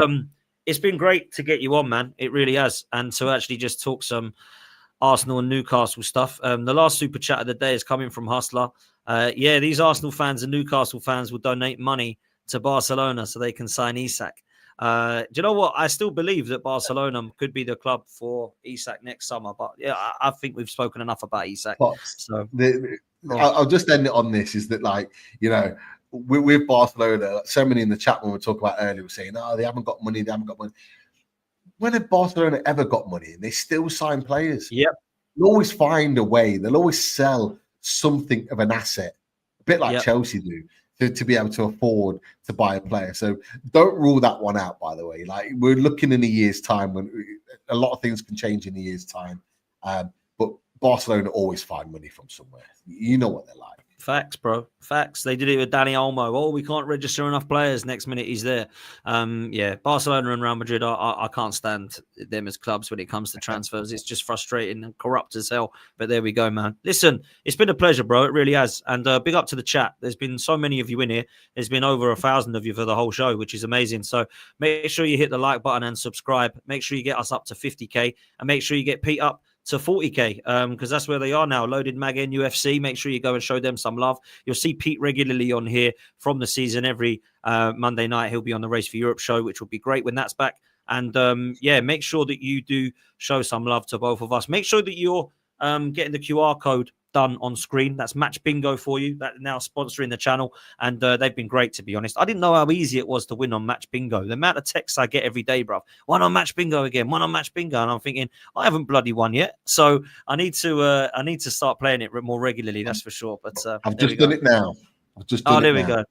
been great to get you on, man. It really has. And to actually just talk some Arsenal and Newcastle stuff. The last super chat of the day is coming from Hustler. These Arsenal fans and Newcastle fans will donate money to Barcelona so they can sign Isak. Do you know what? I still believe that Barcelona could be the club for Isak next summer. But yeah, I think we've spoken enough about Isak. So I'll just end it on this: is that with Barcelona, so many in the chat when we talk about earlier were saying, "Oh, they haven't got money. They haven't got money." When have Barcelona ever got money? And they still sign players. Yep. They'll always find a way. They'll always sell something of an asset, a bit like Chelsea do, to be able to afford to buy a player. So don't rule that one out, by the way. We're looking in a year's time when a lot of things can change in a year's time. But Barcelona always find money from somewhere. You know what they're like. Facts, bro. Facts. They did it with Dani Olmo. Oh, we can't register enough players. Next minute, he's there. Barcelona and Real Madrid, I can't stand them as clubs when it comes to transfers. It's just frustrating and corrupt as hell. But there we go, man. Listen, it's been a pleasure, bro. It really has. And big up to the chat. There's been so many of you in here. There's been over 1,000 of you for the whole show, which is amazing. So make sure you hit the like button and subscribe. Make sure you get us up to 50K. And make sure you get Pete up to 40K, because that's where they are now. Loaded Mag and UFC. Make sure you go and show them some love. You'll see Pete regularly on here from the season. Every Monday night, he'll be on the Race for Europe show, which will be great when that's back. And make sure that you do show some love to both of us. Make sure that you're getting the QR code done on screen. That's Match Bingo for you. That now sponsoring the channel, and they've been great, to be honest. I didn't know how easy it was to win on Match Bingo. The amount of texts I get every day, bruv. One on Match Bingo again. One on Match Bingo, and I'm thinking I haven't bloody won yet. So I need to start playing it more regularly. That's for sure. But I've just done it now. There we go.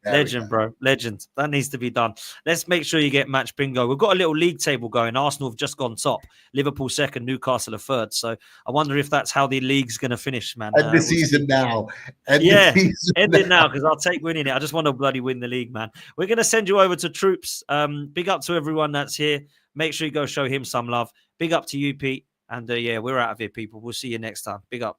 There we go. Legend, bro. Legend. That needs to be done. Let's make sure you get match bingo. We've got a little league table going. Arsenal have just gone top. Liverpool second, Newcastle a third. So I wonder if that's how the league's going to finish, man. End the season now. End it now because I'll take winning it. I just want to bloody win the league, man. We're going to send you over to Troops. Big up to everyone that's here. Make sure you go show him some love. Big up to you, Pete. And yeah, we're out of here, people. We'll see you next time. Big up.